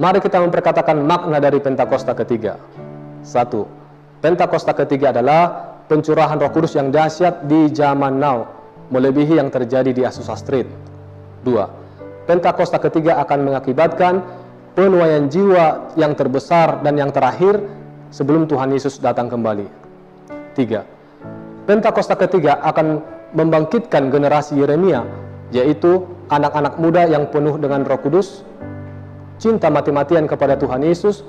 Mari kita memperkatakan makna dari Pentakosta ketiga. 1. Pentakosta ketiga adalah pencurahan Roh Kudus yang dahsyat di zaman now, melebihi yang terjadi di Azusa Street. 2. Pentakosta ketiga akan mengakibatkan penuaian jiwa yang terbesar dan yang terakhir sebelum Tuhan Yesus datang kembali. 3. Pentakosta ketiga akan membangkitkan generasi Yeremia, yaitu anak-anak muda yang penuh dengan Roh Kudus, cinta mati-matian kepada Tuhan Yesus,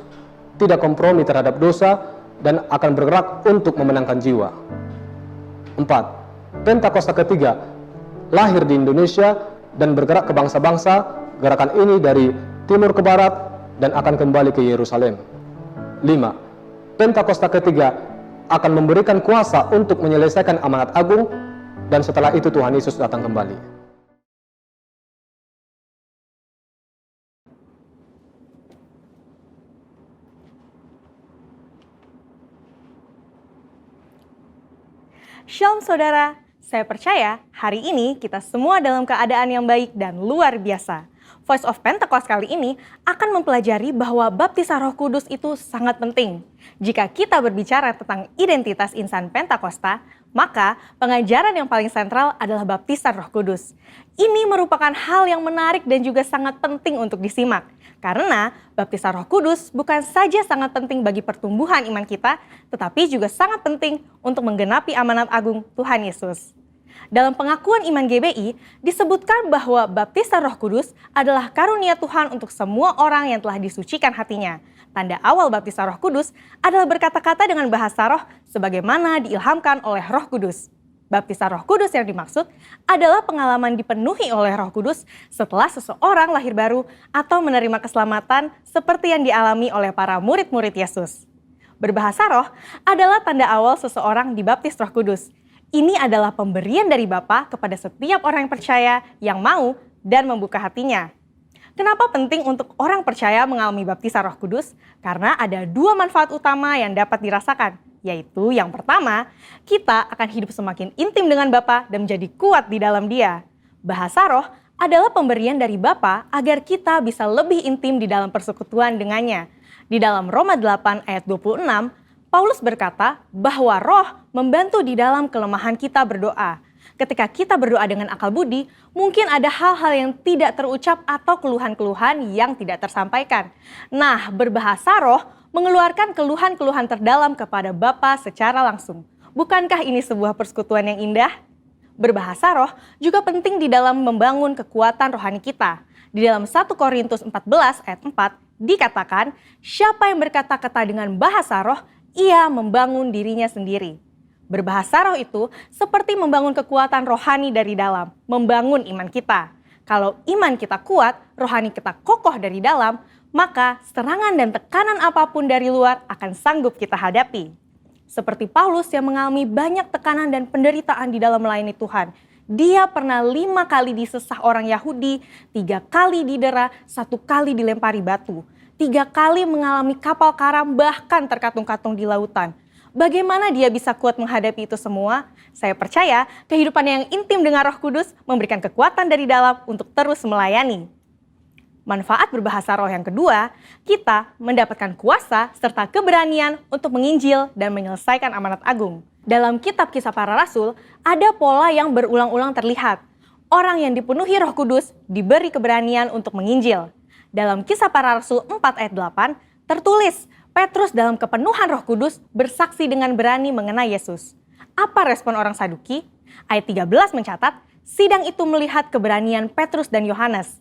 tidak kompromi terhadap dosa, dan akan bergerak untuk memenangkan jiwa. 4. Pentakosta ketiga lahir di Indonesia dan bergerak ke bangsa-bangsa. Gerakan ini dari timur ke barat dan akan kembali ke Yerusalem. 5. Pentakosta ketiga akan memberikan kuasa untuk menyelesaikan amanat agung, dan setelah itu Tuhan Yesus datang kembali. Shalom saudara, saya percaya hari ini kita semua dalam keadaan yang baik dan luar biasa. Voice of Pentecost kali ini akan mempelajari bahwa baptisan Roh Kudus itu sangat penting. Jika kita berbicara tentang identitas insan Pentakosta, maka pengajaran yang paling sentral adalah baptisan Roh Kudus. Ini merupakan hal yang menarik dan juga sangat penting untuk disimak. Karena baptisan Roh Kudus bukan saja sangat penting bagi pertumbuhan iman kita, tetapi juga sangat penting untuk menggenapi amanat agung Tuhan Yesus. Dalam pengakuan iman GBI, disebutkan bahwa baptisan Roh Kudus adalah karunia Tuhan untuk semua orang yang telah disucikan hatinya. Tanda awal baptisan Roh Kudus adalah berkata-kata dengan bahasa roh sebagaimana diilhamkan oleh Roh Kudus. Baptisan Roh Kudus yang dimaksud adalah pengalaman dipenuhi oleh Roh Kudus setelah seseorang lahir baru atau menerima keselamatan seperti yang dialami oleh para murid-murid Yesus. Berbahasa roh adalah tanda awal seseorang dibaptis Roh Kudus. Ini adalah pemberian dari Bapa kepada setiap orang yang percaya yang mau dan membuka hatinya. Kenapa penting untuk orang percaya mengalami baptisan Roh Kudus? Karena ada dua manfaat utama yang dapat dirasakan. Yaitu yang pertama, kita akan hidup semakin intim dengan Bapa dan menjadi kuat di dalam Dia. Bahasa roh adalah pemberian dari Bapa agar kita bisa lebih intim di dalam persekutuan dengannya. Di dalam Roma 8 ayat 26, Paulus berkata bahwa roh membantu di dalam kelemahan kita berdoa. Ketika kita berdoa dengan akal budi, mungkin ada hal-hal yang tidak terucap atau keluhan-keluhan yang tidak tersampaikan. Nah, berbahasa roh mengeluarkan keluhan-keluhan terdalam kepada Bapa secara langsung. Bukankah ini sebuah persekutuan yang indah? Berbahasa roh juga penting di dalam membangun kekuatan rohani kita. Di dalam 1 Korintus 14 ayat 4 dikatakan, siapa yang berkata-kata dengan bahasa roh, ia membangun dirinya sendiri. Berbahasa roh itu seperti membangun kekuatan rohani dari dalam, membangun iman kita. Kalau iman kita kuat, rohani kita kokoh dari dalam, maka serangan dan tekanan apapun dari luar akan sanggup kita hadapi. Seperti Paulus yang mengalami banyak tekanan dan penderitaan di dalam melayani Tuhan. Dia pernah 5 kali disesah orang Yahudi, 3 kali didera, 1 kali dilempari batu. 3 kali mengalami kapal karam bahkan terkatung-katung di lautan. Bagaimana dia bisa kuat menghadapi itu semua? Saya percaya kehidupan yang intim dengan Roh Kudus memberikan kekuatan dari dalam untuk terus melayani. Manfaat berbahasa roh yang kedua, kita mendapatkan kuasa serta keberanian untuk menginjil dan menyelesaikan amanat agung. Dalam kitab Kisah Para Rasul, ada pola yang berulang-ulang terlihat. Orang yang dipenuhi Roh Kudus diberi keberanian untuk menginjil. Dalam Kisah Para Rasul 4 ayat 8, tertulis, Petrus dalam kepenuhan Roh Kudus bersaksi dengan berani mengenai Yesus. Apa respon orang Saduki? Ayat 13 mencatat, sidang itu melihat keberanian Petrus dan Yohanes.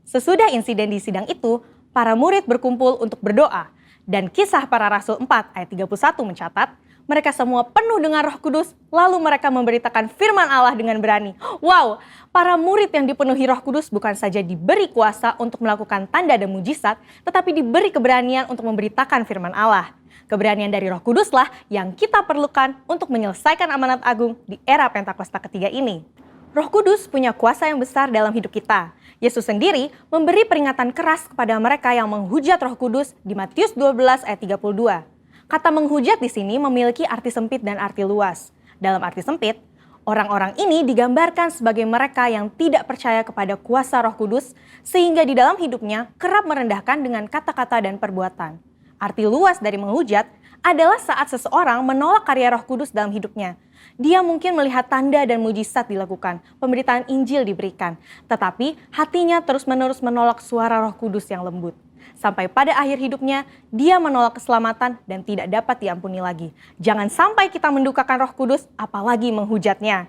Sesudah insiden di sidang itu, para murid berkumpul untuk berdoa. Dan Kisah Para Rasul 4 ayat 31 mencatat, mereka semua penuh dengan Roh Kudus, lalu mereka memberitakan firman Allah dengan berani. Wow, para murid yang dipenuhi Roh Kudus bukan saja diberi kuasa untuk melakukan tanda dan mujizat, tetapi diberi keberanian untuk memberitakan firman Allah. Keberanian dari Roh Kuduslah yang kita perlukan untuk menyelesaikan amanat agung di era Pentakosta ketiga ini. Roh Kudus punya kuasa yang besar dalam hidup kita. Yesus sendiri memberi peringatan keras kepada mereka yang menghujat Roh Kudus di Matius 12 ayat 32. Kata menghujat di sini memiliki arti sempit dan arti luas. Dalam arti sempit, Orang-orang ini digambarkan sebagai mereka yang tidak percaya kepada kuasa Roh Kudus, sehingga di dalam hidupnya kerap merendahkan dengan kata-kata dan perbuatan. Arti luas dari menghujat adalah saat seseorang menolak karya Roh Kudus dalam hidupnya. Dia mungkin melihat tanda dan mujizat dilakukan, pemberitaan Injil diberikan, tetapi hatinya terus-menerus menolak suara Roh Kudus yang lembut. Sampai pada akhir hidupnya, dia menolak keselamatan dan tidak dapat diampuni lagi. Jangan sampai kita mendukakan Roh Kudus, apalagi menghujatnya.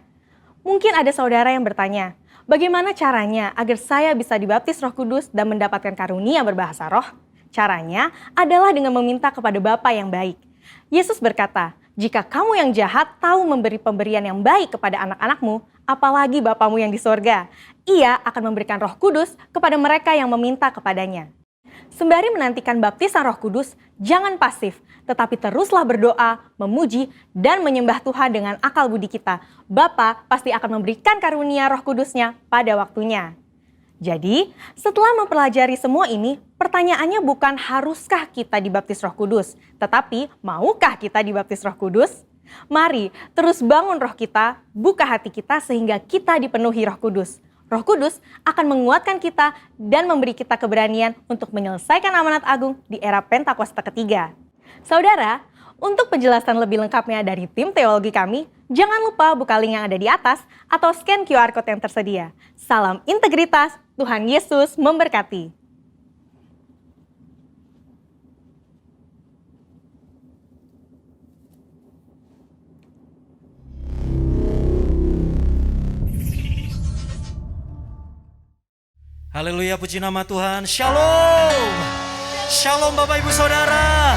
Mungkin ada saudara yang bertanya, bagaimana caranya agar saya bisa dibaptis Roh Kudus dan mendapatkan karunia berbahasa roh? Caranya adalah dengan meminta kepada Bapa yang baik. Yesus berkata, jika kamu yang jahat tahu memberi pemberian yang baik kepada anak-anakmu, apalagi Bapamu yang di sorga, Ia akan memberikan Roh Kudus kepada mereka yang meminta kepadanya. Sembari menantikan baptisan Roh Kudus, jangan pasif, tetapi teruslah berdoa, memuji, dan menyembah Tuhan dengan akal budi kita. Bapa pasti akan memberikan karunia Roh Kudus-Nya pada waktunya. Jadi, setelah mempelajari semua ini, pertanyaannya bukan haruskah kita dibaptis Roh Kudus, tetapi maukah kita dibaptis Roh Kudus? Mari terus bangun roh kita, buka hati kita sehingga kita dipenuhi Roh Kudus. Roh Kudus akan menguatkan kita dan memberi kita keberanian untuk menyelesaikan amanat agung di era Pentakosta ketiga. Saudara, untuk penjelasan lebih lengkapnya dari tim teologi kami, jangan lupa buka link yang ada di atas atau scan QR Code yang tersedia. Salam integritas, Tuhan Yesus memberkati. Haleluya, puji nama Tuhan. Shalom. Shalom Bapak Ibu Saudara.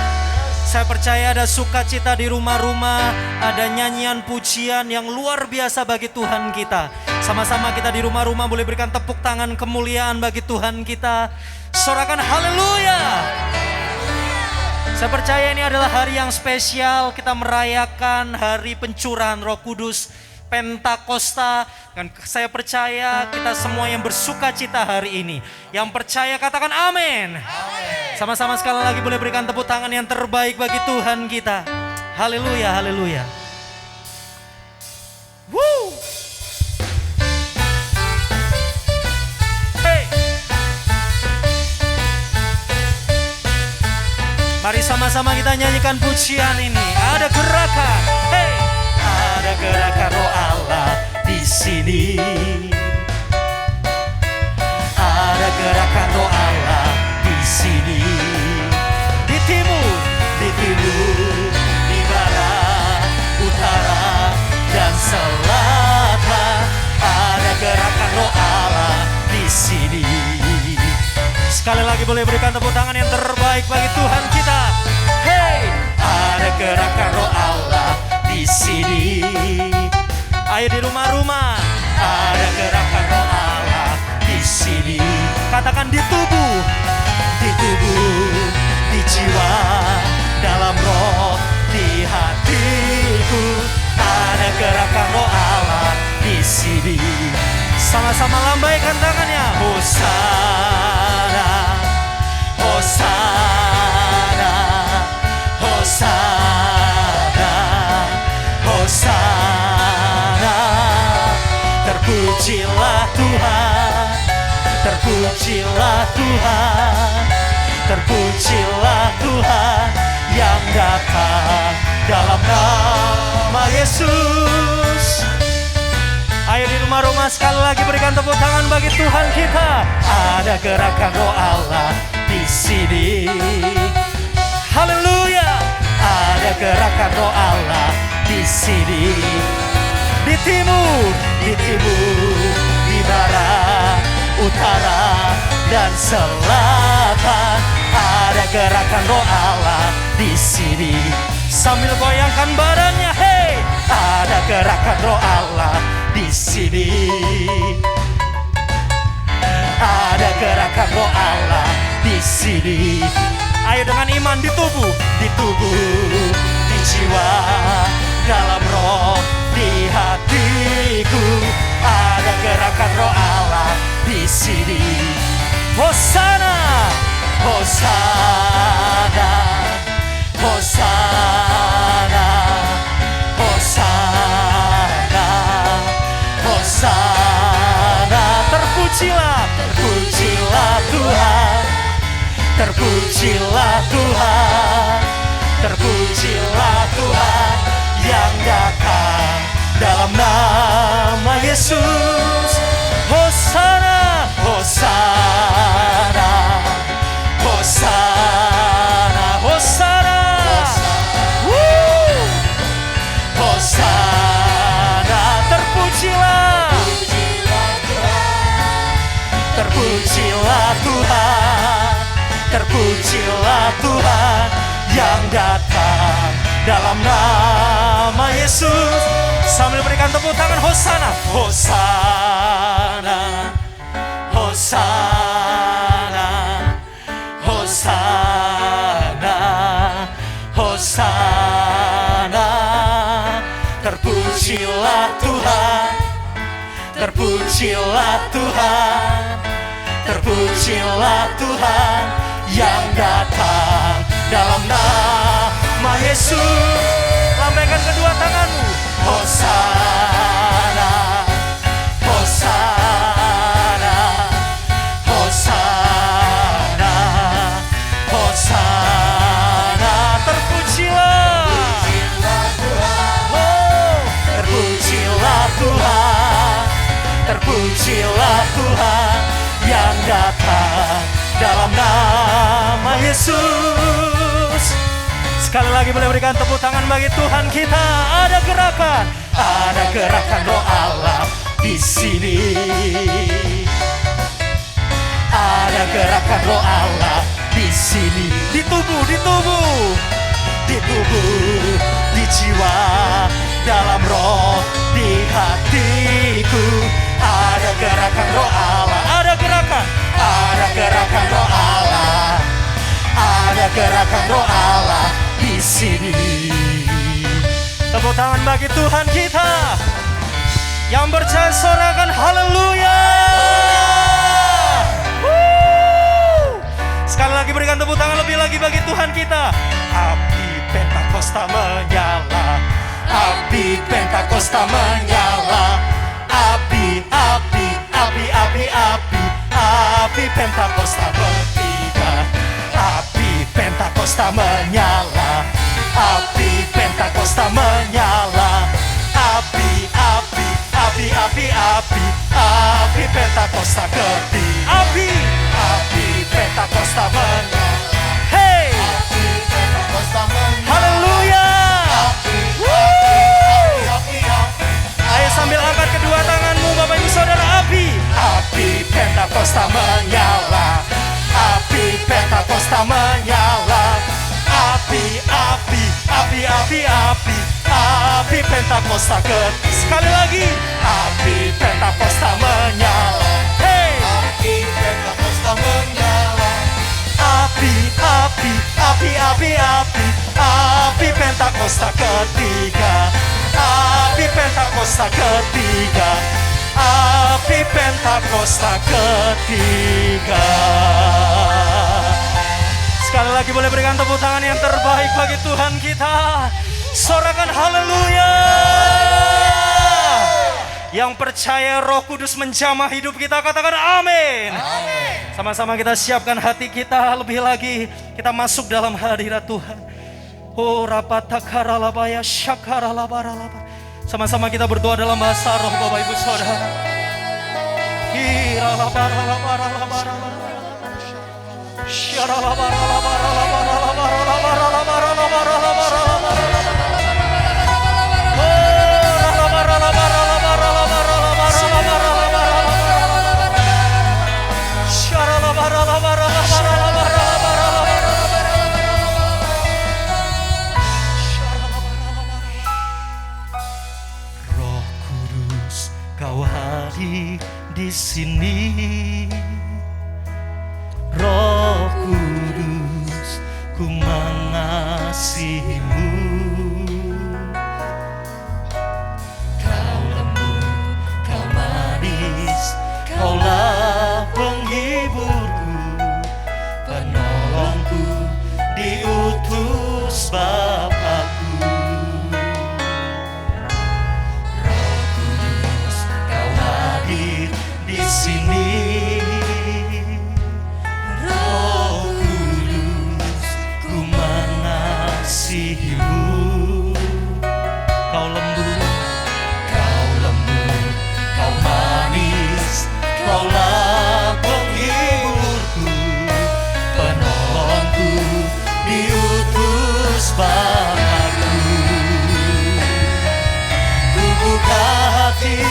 Saya percaya ada sukacita di rumah-rumah, ada nyanyian pujian yang luar biasa bagi Tuhan kita. Sama-sama kita di rumah-rumah boleh berikan tepuk tangan kemuliaan bagi Tuhan kita. Sorakan haleluya. Saya percaya ini adalah hari yang spesial, kita merayakan hari pencurahan Roh Kudus Pentakosta, dan saya percaya kita semua yang bersuka cita hari ini. Yang percaya katakan amin. Sama-sama sekali lagi boleh berikan tepuk tangan yang terbaik bagi Tuhan kita. Haleluya, haleluya. Woo! Hey! Mari sama-sama kita nyanyikan pujian ini. Ada gerakan. Hey! Ada gerakan Roh Allah di sini. Ada gerakan Roh Allah di sini. Di timur, di barat, utara, dan selatan. Ada gerakan Roh Allah di sini. Sekali lagi boleh berikan tepuk tangan yang terbaik bagi Tuhan kita. Hey, ada gerakan Roh Allah di sini. Ayo di rumah-rumah, ada gerakan Roh Allah di sini. Katakan di tubuh, di jiwa, dalam roh, di hatiku. Ada gerakan Roh Allah di sini. Sama-sama lambaikan tangannya. Hosana, Hosana, Hosana, Hosana. Terpujilah Tuhan, terpujilah Tuhan, terpujilah Tuhan yang datang dalam nama Yesus. Ayo di rumah-rumah sekali lagi berikan tepuk tangan bagi Tuhan kita. Ada gerakan Roh Allah di sini. Haleluya. Ada gerakan Roh Allah di sini. Di timur, di barat, utara, dan selatan. Ada gerakan Roh Allah di sini. Sambil goyangkan badannya, hey, ada gerakan Roh Allah di sini. Ada gerakan Roh Allah di sini. Ayo dengan iman di tubuh, di jiwa, dalam roh, di hatiku. Ada gerakan Roh Allah di sini. Hosana, Hosana, Hosana, Hosana. terpujilah Tuhan, terpujilah Tuhan yang datang dalam nama Yesus. Hosana, Hosana, Hosana, Hosana, Hosana, terpujilah, terpujilah Tuhan, terpujilah Tuhan yang datang dalam nama Yesus. Sambil berikan tepuk tangan, Hosana, Hosana, Hosana, Hosana, Hosana, terpujilah Tuhan, terpujilah Tuhan, terpujilah Tuhan yang datang dalam nama Yesus. Lambaikan kedua tanganmu, Hosana, Hosana, Hosana, Hosana, terpujilah, oh, terpujilah Tuhan, terpujilah Tuhan yang datang dalam nama Yesus. Sekali lagi boleh berikan tepuk tangan bagi Tuhan kita. Ada gerakan Roh Allah di sini. Ada gerakan Roh Allah di sini. Di tubuh, di tubuh, di tubuh, di jiwa, dalam roh, di hatiku. Ada gerakan Roh Allah, ada gerakan Roh Allah, ada gerakan Roh Allah di sini. Tepuk tangan bagi Tuhan kita. Yang percaya sorakan haleluya. Sekali lagi berikan tepuk tangan lebih lagi bagi Tuhan kita. Api Pentakosta menyala, api Pentakosta menyala, api, api, api, api, api, api Pentakosta bertiga. Api Pentakosta menyala, api Pentakosta menyala, api, api, api, api, api, api Pentakosta ketiga. Api, api Pentakosta menyala. Hey, api Pentakosta menyala. Haleluya. Api, api, api, api. Ayo sambil angkat kedua tanganmu Bapak Ibu Saudara. Api, api Pentakosta menyala, api Pentakosta menyala, api, api, api, api, api, api Pentakosta ketiga. Sekali lagi, api Pentakosta menyala. Hey, api Pentakosta menyala, api, api, api, api, api, api Pentakosta ketiga. Api Pentakosta ketiga, api Pentakosta ketiga. Sekali lagi boleh berikan tepuk tangan yang terbaik bagi Tuhan kita. Sorakan haleluya. Yang percaya Roh Kudus menjamah hidup kita, katakan amin. Sama-sama kita siapkan hati kita lebih lagi. Kita masuk dalam hadirat Tuhan. Oh rapatakaralabaya syakaralabaralaba. Sama-sama kita berdoa dalam bahasa roh Bapak Ibu Saudara. Di sini, Roh Kudus, ku mengasihimu. Kau lembut, kau manis, kaulah penghiburku, penolongku, diutus Bapakku. Roh Kudus, kau hadir di sini, penghiburku. Kau lembut, kau manis, kaulah penghiburku, penolongku, diutus Bapakku. Ku buka hati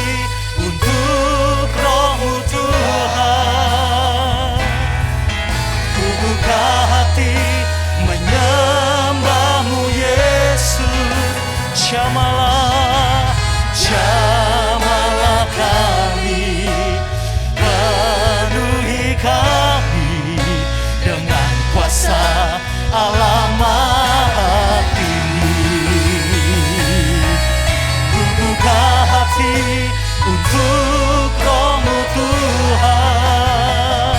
untuk Roh-Mu Tuhan, ku buka hati menyembah-Mu Yesus. Jamalah, jamalah kami, penuhi kami dengan kuasa Allah Maha Tinggi. Ku buka hati untuk Roh-Mu Tuhan,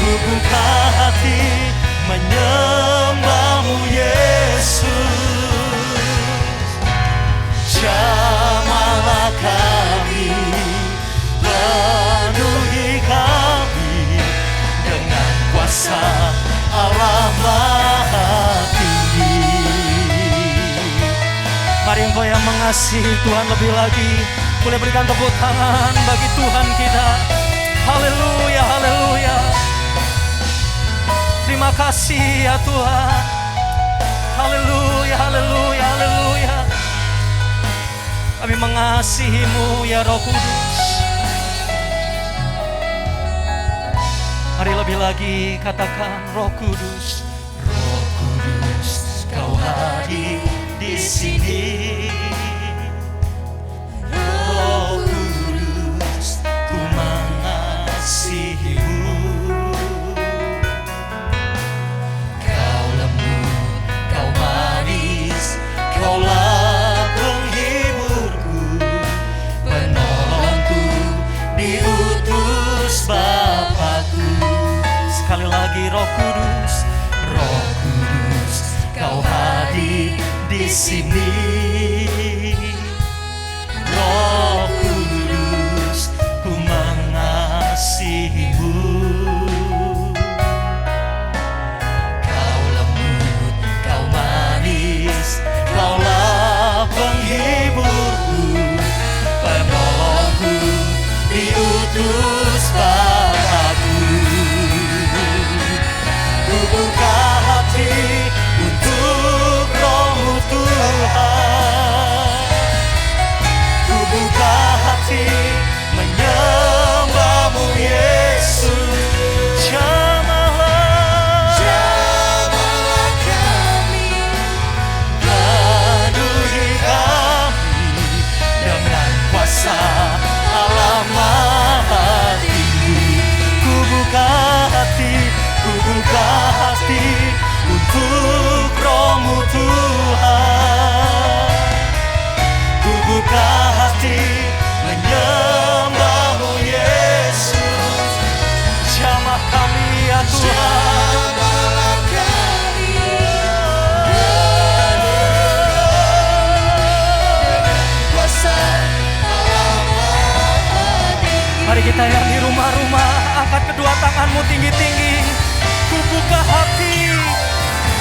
ku buka hati menyembah-Mu Yesus. Jamalah kami, penuhi kami dengan kuasa Allah Maha Tinggi. Mari engkau yang mengasihi Tuhan lebih lagi, boleh berikan tepuk tangan bagi Tuhan kita. Haleluya, haleluya. Terima kasih ya Tuhan. Haleluya, haleluya, haleluya. Kami mengasihi-Mu ya Roh Kudus. Mari lebih lagi katakan, Roh Kudus, Roh Kudus, Kau hadir di sini. Roh Kudus, ku mengasihi-Mu. Kau lembut, Kau manis, Kaulah penghiburku, penolongku, diutus Bapakku. Sekali lagi, Roh Kudus, Roh Kudus, Kau hadir di sini. Roh Kudus, ku mengasihi-Mu. Kau lembut, Kau manis, Kaulah penghiburku, penolongku, diutus Bapakku. Ku buka hati untuk Roh-Mu Tuhan, ku buka hati menyembah-Mu Yesus. Jamalah, jamalah kami, penuhi kami dengan kuasa Allah Maha Tinggi. Ku buka hati, ku buka hati untuk Roh-Mu Tuhan, ku buka hati menyembah-Mu Yesus. Jamah kami ya Tuhan, jamalah kami, kuasa Allah Maha Tinggi. Mari kita yang di rumah-rumah, angkat kedua tanganmu tinggi-tinggi. Ku buka hati,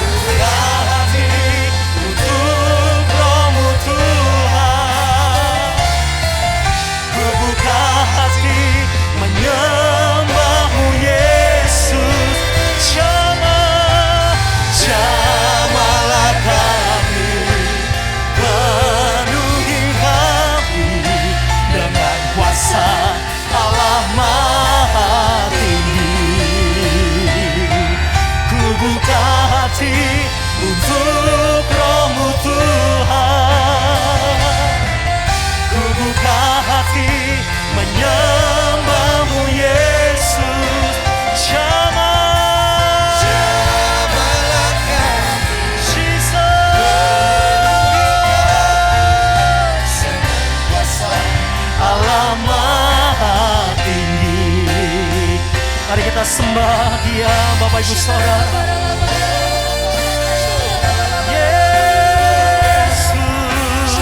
ku buka hati untuk Roh-Mu Tuhan, ku buka hati menyembah-Mu Yesus. Jamalah kami, penuhi kami dengan kuasa Allah Maha Tinggi. Ku buka hati untuk Roh-Mu Tuhan, ku buka hati menyembah-Mu Yesus. Jamalah kami, Jesus, kuasa Allah Maha Tinggi. Mari kita sembah Dia, Bapak Ibu Saudara. Yesus,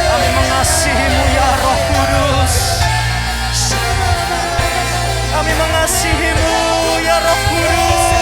kami mengasihi-Mu ya Roh Kudus, kami mengasihi-Mu ya Roh Kudus.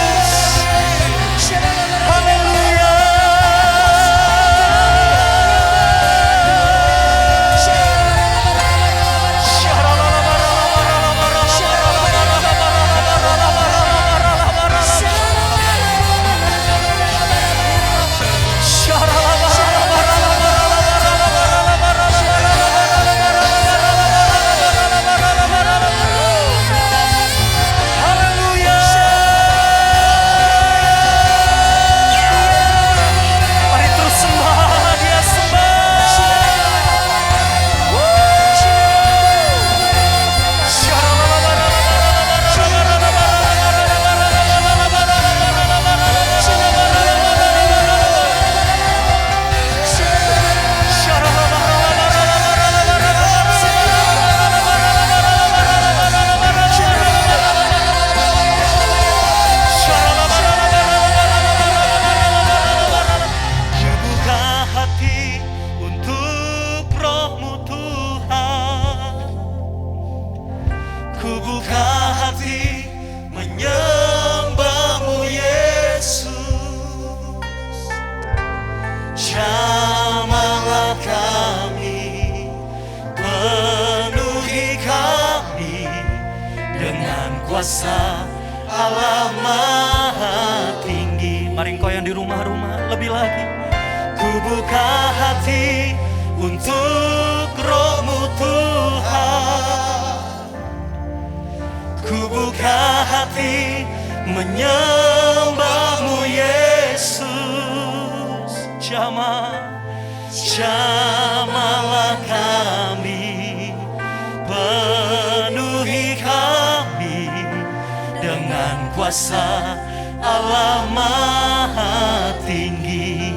Mari engkau yang di rumah-rumah lebih lagi. Ku buka hati untuk Roh-Mu Tuhan. Ku buka hati menyembah-Mu Yesus. Jamahlah kami, penuhi kami dengan kuasa Allah Maha Tinggi.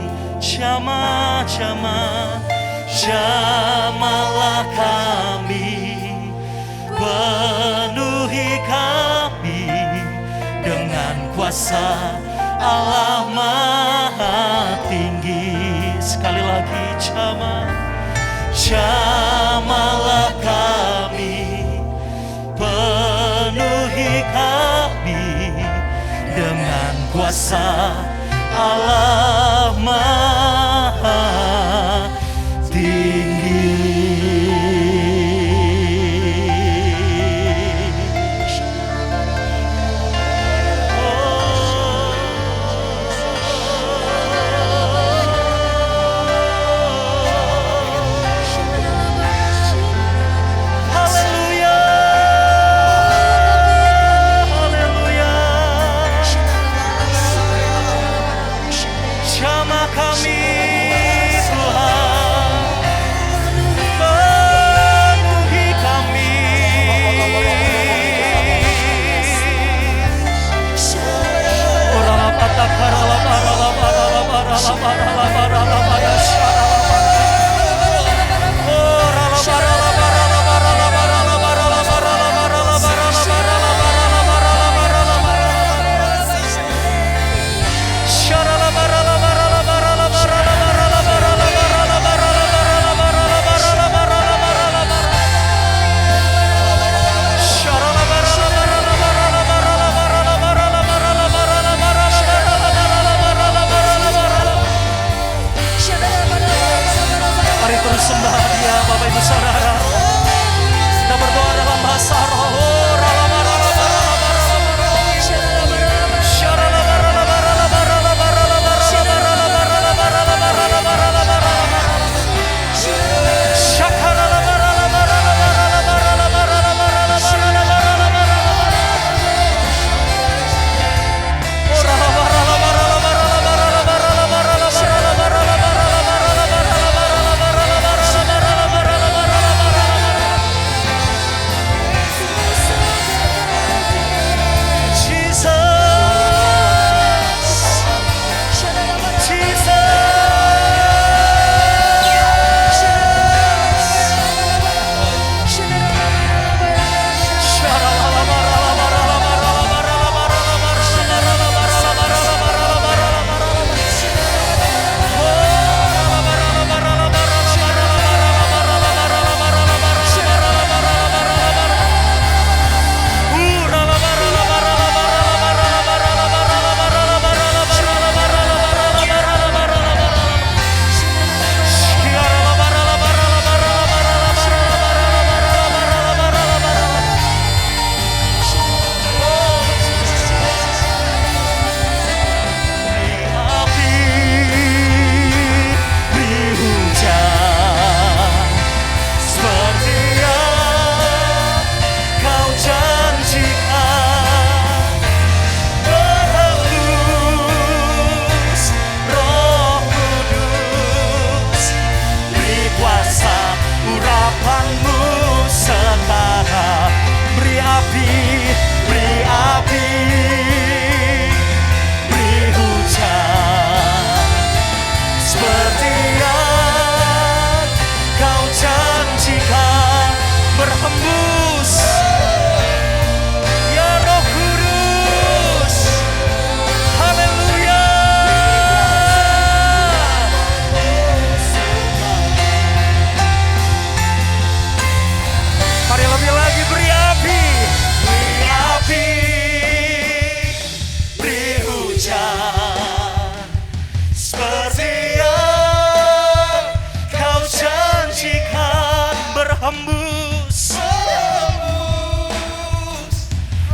Jamahlah kami, penuhi kami dengan kuasa Allah Maha Tinggi. Sekali lagi, jamahlah kami, penuhi kami dengan kuasa Allah Maha Tinggi.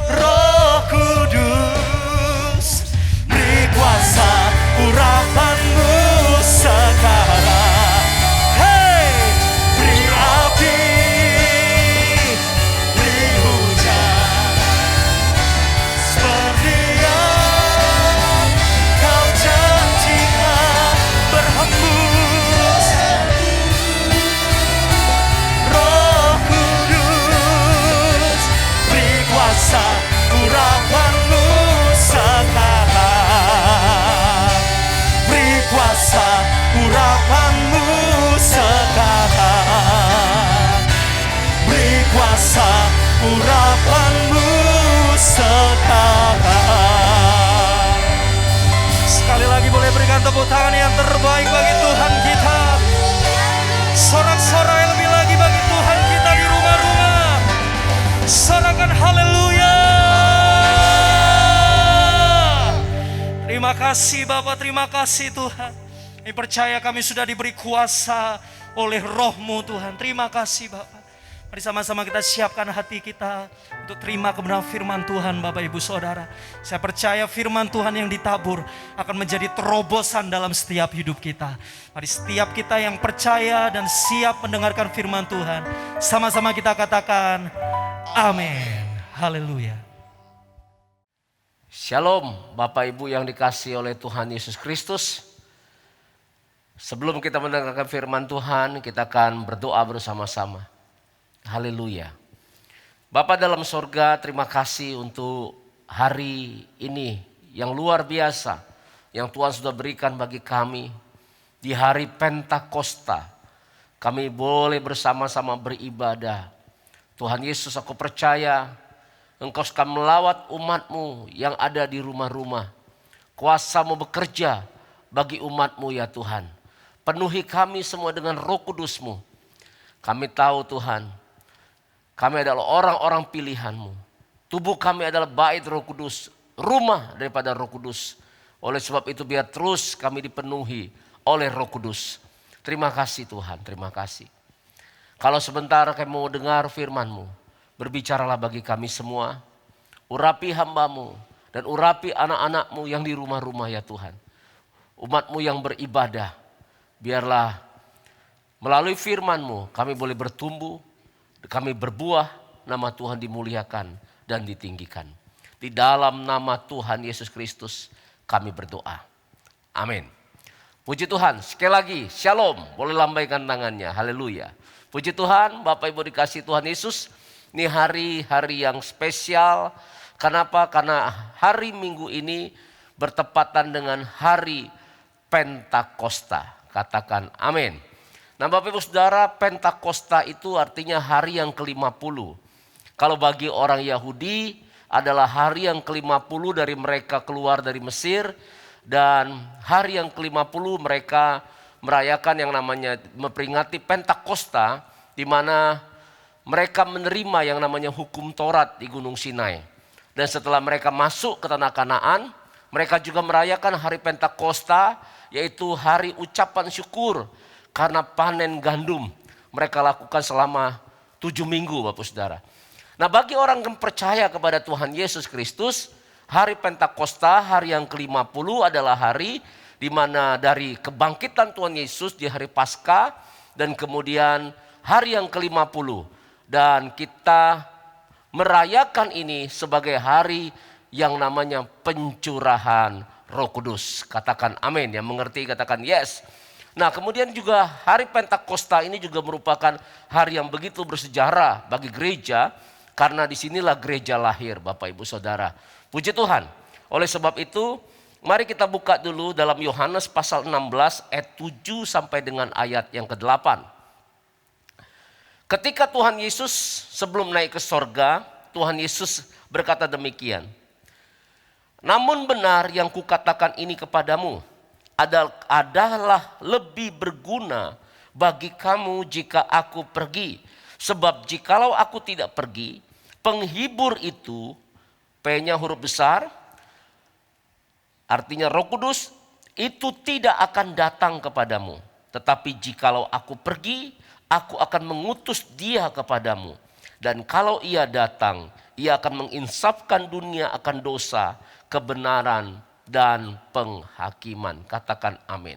Roh Kudus beri kuasa berikan tepuk tangan yang terbaik bagi Tuhan kita. Sorak-sorai lebih lagi bagi Tuhan kita di rumah-rumah. Sorakan haleluya. Terima kasih Bapak, terima kasih Tuhan. Kami percaya kami sudah diberi kuasa oleh Roh-Mu Tuhan. Terima kasih Bapak. Mari sama-sama kita siapkan hati kita untuk terima kebenaran firman Tuhan Bapak Ibu Saudara. Saya percaya firman Tuhan yang ditabur akan menjadi terobosan dalam setiap hidup kita. Mari setiap kita yang percaya dan siap mendengarkan firman Tuhan, sama-sama kita katakan amin. Haleluya. Shalom Bapak Ibu yang dikasihi oleh Tuhan Yesus Kristus. Sebelum kita mendengarkan firman Tuhan, kita akan berdoa bersama-sama. Haleluya. Bapa dalam sorga, terima kasih untuk hari ini yang luar biasa yang Tuhan sudah berikan bagi kami. Di hari Pentakosta kami boleh bersama-sama beribadah. Tuhan Yesus, aku percaya Engkau akan melawat umat-Mu yang ada di rumah-rumah. Kuasa-Mu bekerja bagi umat-Mu ya Tuhan. Penuhi kami semua dengan Roh Kudus-Mu. Kami tahu Tuhan, kami adalah orang-orang pilihan-Mu. Tubuh kami adalah bait Roh Kudus, rumah daripada Roh Kudus. Oleh sebab itu biar terus kami dipenuhi oleh Roh Kudus. Terima kasih Tuhan, terima kasih. Kalau sebentar kami mau dengar firman-Mu, berbicaralah bagi kami semua. Urapi hamba-Mu dan urapi anak-anak-Mu yang di rumah-rumah ya Tuhan. Umat-Mu yang beribadah, biarlah melalui firman-Mu kami boleh bertumbuh, kami berbuah, nama Tuhan dimuliakan dan ditinggikan. Di dalam nama Tuhan Yesus Kristus kami berdoa. Amin. Puji Tuhan, sekali lagi shalom, boleh lambaikan tangannya, haleluya. Puji Tuhan, Bapak Ibu dikasih Tuhan Yesus. Ini hari-hari yang spesial. Kenapa? Karena hari Minggu ini bertepatan dengan hari Pentakosta. Katakan amin. Nah Bapak Ibu Saudara, Pentakosta itu artinya hari yang ke-50. Kalau bagi orang Yahudi adalah hari yang ke-50 dari mereka keluar dari Mesir. Dan hari yang ke-50 mereka merayakan yang namanya memperingati Pentakosta, di mana mereka menerima yang namanya hukum Taurat di Gunung Sinai. Dan setelah mereka masuk ke tanah Kanaan, mereka juga merayakan hari Pentakosta, yaitu hari ucapan syukur karena panen gandum. Mereka lakukan selama 7 minggu Bapak Saudara. Nah bagi orang yang percaya kepada Tuhan Yesus Kristus, hari Pentakosta, hari yang ke-50 adalah hari di mana dari kebangkitan Tuhan Yesus di hari Paskah dan kemudian hari yang ke-50. Dan kita merayakan ini sebagai hari yang namanya pencurahan Roh Kudus. Katakan amin, yang mengerti katakan yes. Nah kemudian juga hari Pentakosta ini juga merupakan hari yang begitu bersejarah bagi gereja. Karena disinilah gereja lahir Bapak Ibu Saudara. Puji Tuhan. Oleh sebab itu mari kita buka dulu dalam Yohanes pasal 16 ayat 7 sampai dengan ayat yang ke-8. Ketika Tuhan Yesus sebelum naik ke sorga, Tuhan Yesus berkata demikian. Namun benar yang kukatakan ini kepadamu adalah lebih berguna bagi kamu jika aku pergi. Sebab jikalau aku tidak pergi, penghibur itu, P-nya huruf besar, artinya Roh Kudus, itu tidak akan datang kepadamu. Tetapi jikalau aku pergi, aku akan mengutus dia kepadamu. Dan kalau ia datang, ia akan menginsafkan dunia akan dosa, kebenaran, dan penghakiman. Katakan amin.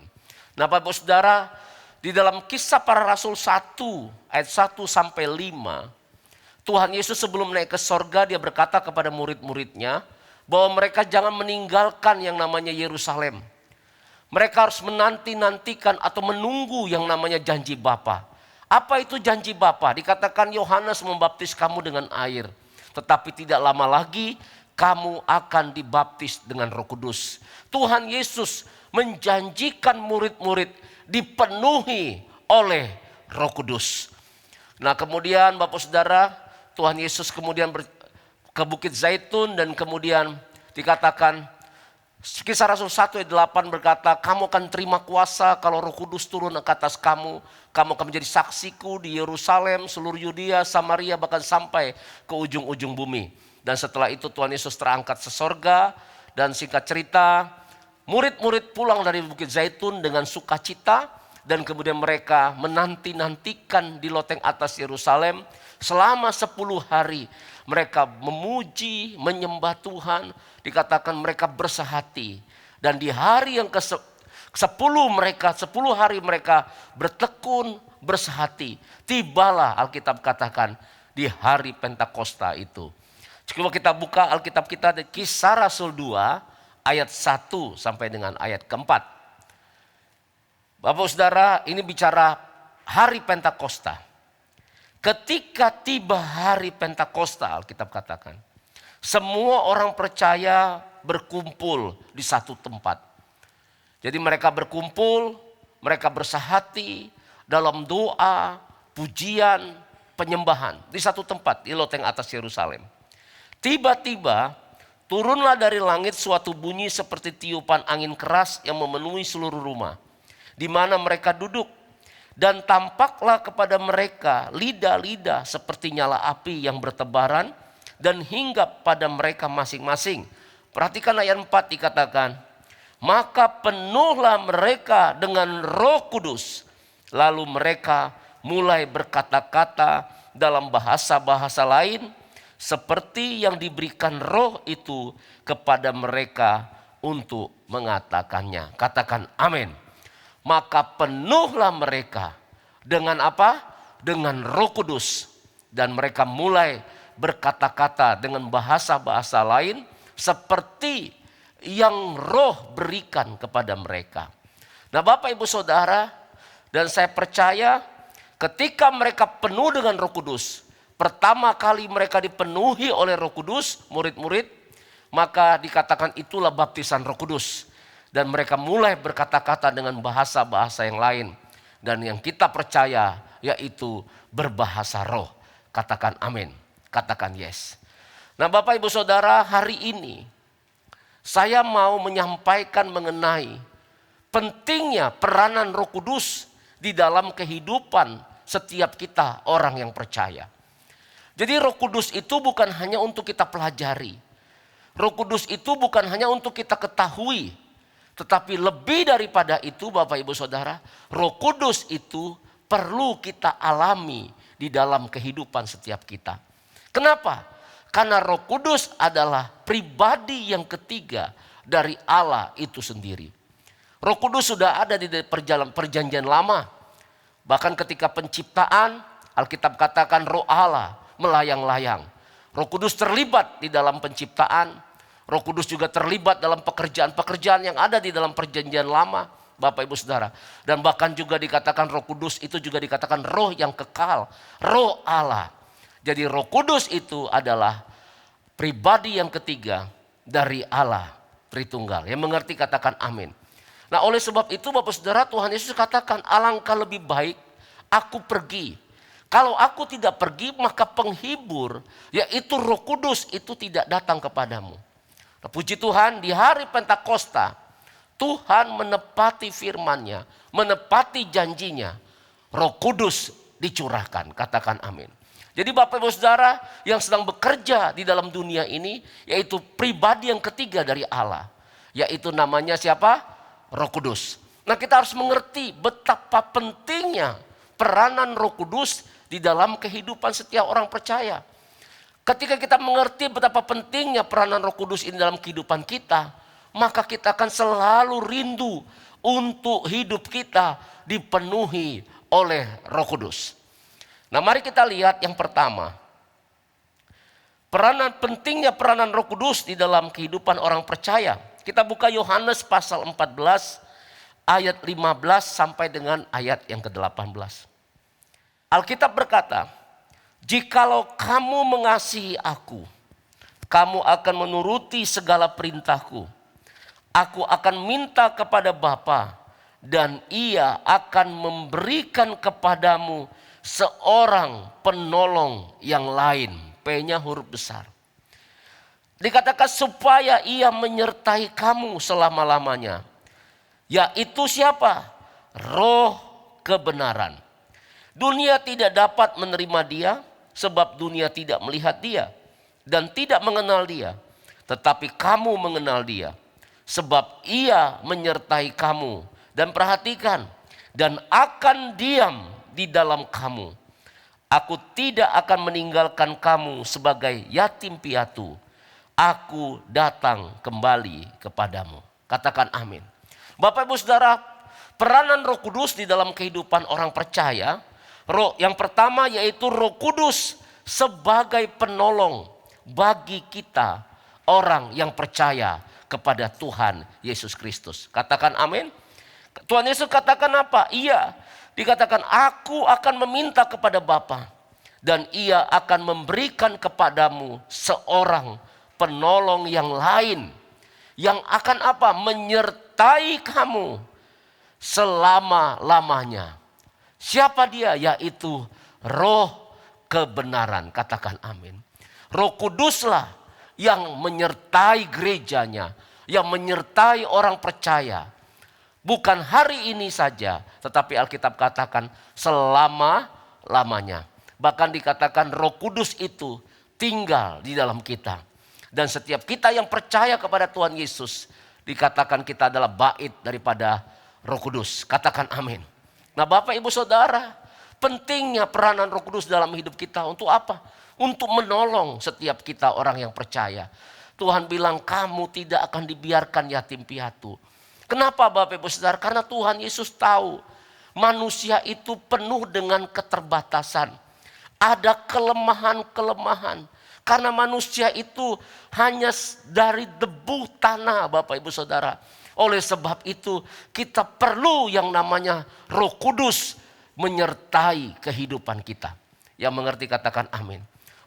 Nah Bapak Saudara, di dalam Kisah Para Rasul 1 ayat 1 sampai 5, Tuhan Yesus sebelum naik ke sorga dia berkata kepada murid-muridnya bahwa mereka jangan meninggalkan yang namanya Yerusalem. Mereka harus menanti-nantikan atau menunggu yang namanya janji Bapa. Apa itu janji Bapa? Dikatakan Yohanes membaptis kamu dengan air. Tetapi tidak lama lagi kamu akan dibaptis dengan Roh Kudus. Tuhan Yesus menjanjikan murid-murid dipenuhi oleh Roh Kudus. Nah kemudian Bapak Saudara, Tuhan Yesus kemudian ke Bukit Zaitun dan kemudian dikatakan Kisah Rasul 1 ayat 8 berkata, kamu akan terima kuasa kalau Roh Kudus turun ke atas kamu. Kamu akan menjadi saksiku di Yerusalem, seluruh Yudea, Samaria, bahkan sampai ke ujung-ujung bumi. Dan setelah itu Tuhan Yesus terangkat ke sorga. Dan singkat cerita, murid-murid pulang dari Bukit Zaitun dengan sukacita. Dan kemudian mereka menanti-nantikan di loteng atas Yerusalem. Selama 10 hari mereka memuji, menyembah Tuhan. Dikatakan mereka bersehati. Dan di hari yang ke-10 hari mereka bertekun, bersehati. Tibalah Alkitab katakan di hari Pentakosta itu. Coba kita buka Alkitab kita di Kisah Rasul 2 ayat 1 sampai dengan ayat keempat. Bapak Saudara, ini bicara hari Pentakosta. Ketika tiba hari Pentakosta, Alkitab katakan, semua orang percaya berkumpul di satu tempat. Jadi mereka berkumpul, mereka bersehati dalam doa, pujian, penyembahan di satu tempat di loteng atas Yerusalem. Tiba-tiba turunlah dari langit suatu bunyi seperti tiupan angin keras yang memenuhi seluruh rumah di mana mereka duduk. Dan tampaklah kepada mereka lidah-lidah seperti nyala api yang bertebaran dan hinggap pada mereka masing-masing. Perhatikan ayat 4 dikatakan, maka penuhlah mereka dengan Roh Kudus. Lalu mereka mulai berkata-kata dalam bahasa-bahasa lain seperti yang diberikan Roh itu kepada mereka untuk mengatakannya. Katakan amin. Maka penuhlah mereka dengan apa? Dengan Roh Kudus. Dan mereka mulai berkata-kata dengan bahasa-bahasa lain seperti yang Roh berikan kepada mereka. Nah Bapak Ibu Saudara, dan saya percaya ketika mereka penuh dengan Roh Kudus, pertama kali mereka dipenuhi oleh Roh Kudus, murid-murid, maka dikatakan itulah baptisan Roh Kudus. Dan mereka mulai berkata-kata dengan bahasa-bahasa yang lain. Dan yang kita percaya yaitu berbahasa roh. Katakan amin, katakan yes. Nah Bapak Ibu Saudara, hari ini saya mau menyampaikan mengenai pentingnya peranan Roh Kudus di dalam kehidupan setiap kita orang yang percaya. Jadi Roh Kudus itu bukan hanya untuk kita pelajari. Roh Kudus itu bukan hanya untuk kita ketahui. Tetapi lebih daripada itu Bapak Ibu Saudara, Roh Kudus itu perlu kita alami di dalam kehidupan setiap kita. Kenapa? Karena Roh Kudus adalah pribadi yang ketiga dari Allah itu sendiri. Roh Kudus sudah ada di perjanjian lama. Bahkan ketika penciptaan, Alkitab katakan Roh Allah melayang-layang. Roh Kudus terlibat di dalam penciptaan. Roh Kudus juga terlibat dalam pekerjaan-pekerjaan yang ada di dalam perjanjian lama, Bapak Ibu Saudara. Dan bahkan juga dikatakan Roh Kudus itu juga dikatakan roh yang kekal, roh Allah. Jadi Roh Kudus itu adalah pribadi yang ketiga dari Allah Tritunggal. Yang mengerti katakan amin. Nah oleh sebab itu Bapak Saudara, Tuhan Yesus katakan alangkah lebih baik aku pergi. Kalau aku tidak pergi maka penghibur yaitu Roh Kudus itu tidak datang kepadamu. Nah, puji Tuhan di hari Pentakosta Tuhan menepati firman-Nya, menepati janjinya. Roh Kudus dicurahkan, katakan amin. Jadi Bapak Ibu Saudara yang sedang bekerja di dalam dunia ini yaitu pribadi yang ketiga dari Allah. Yaitu namanya siapa? Roh Kudus. Nah kita harus mengerti betapa pentingnya peranan Roh Kudus di dalam kehidupan setiap orang percaya. Ketika kita mengerti betapa pentingnya peranan Roh Kudus ini dalam kehidupan kita, maka kita akan selalu rindu untuk hidup kita dipenuhi oleh Roh Kudus. Nah, mari kita lihat yang pertama. Pentingnya peranan Roh Kudus di dalam kehidupan orang percaya. Kita buka Yohanes pasal 14 ayat 15 sampai dengan ayat yang ke-18. Alkitab berkata, jikalau kamu mengasihi aku, kamu akan menuruti segala perintahku. Aku akan minta kepada Bapa dan Ia akan memberikan kepadamu seorang penolong yang lain. P-nya huruf besar. Dikatakan supaya ia menyertai kamu selama-lamanya. Yaitu siapa? Roh kebenaran. Dunia tidak dapat menerima dia sebab dunia tidak melihat dia dan tidak mengenal dia. Tetapi kamu mengenal dia sebab ia menyertai kamu. Dan perhatikan, dan akan diam di dalam kamu. Aku tidak akan meninggalkan kamu sebagai yatim piatu. Aku datang kembali kepadamu. Katakan amin. Bapak Ibu Saudara, peranan Roh Kudus di dalam kehidupan orang percaya. Yang pertama yaitu Roh Kudus sebagai penolong bagi kita orang yang percaya kepada Tuhan Yesus Kristus. Katakan amin. Tuhan Yesus katakan apa? Iya, dikatakan aku akan meminta kepada Bapa dan ia akan memberikan kepadamu seorang penolong yang lain yang akan apa? Menyertai kamu selama-lamanya. Siapa dia? Yaitu Roh kebenaran. Katakan amin. Roh Kuduslah yang menyertai gerejanya, yang menyertai orang percaya. Bukan hari ini saja, tetapi Alkitab katakan selama-lamanya. Bahkan dikatakan Roh Kudus itu tinggal di dalam kita. Dan setiap kita yang percaya kepada Tuhan Yesus, dikatakan kita adalah bait daripada Roh Kudus. Katakan amin. Nah Bapak Ibu Saudara, pentingnya peranan Roh Kudus dalam hidup kita untuk apa? Untuk menolong setiap kita orang yang percaya. Tuhan bilang kamu tidak akan dibiarkan yatim piatu. Kenapa Bapak Ibu Saudara? Karena Tuhan Yesus tahu manusia itu penuh dengan keterbatasan. Ada kelemahan-kelemahan. Karena manusia itu hanya dari debu tanah Bapak Ibu Saudara. Oleh sebab itu kita perlu yang namanya Roh Kudus menyertai kehidupan kita. Yang mengerti katakan amin.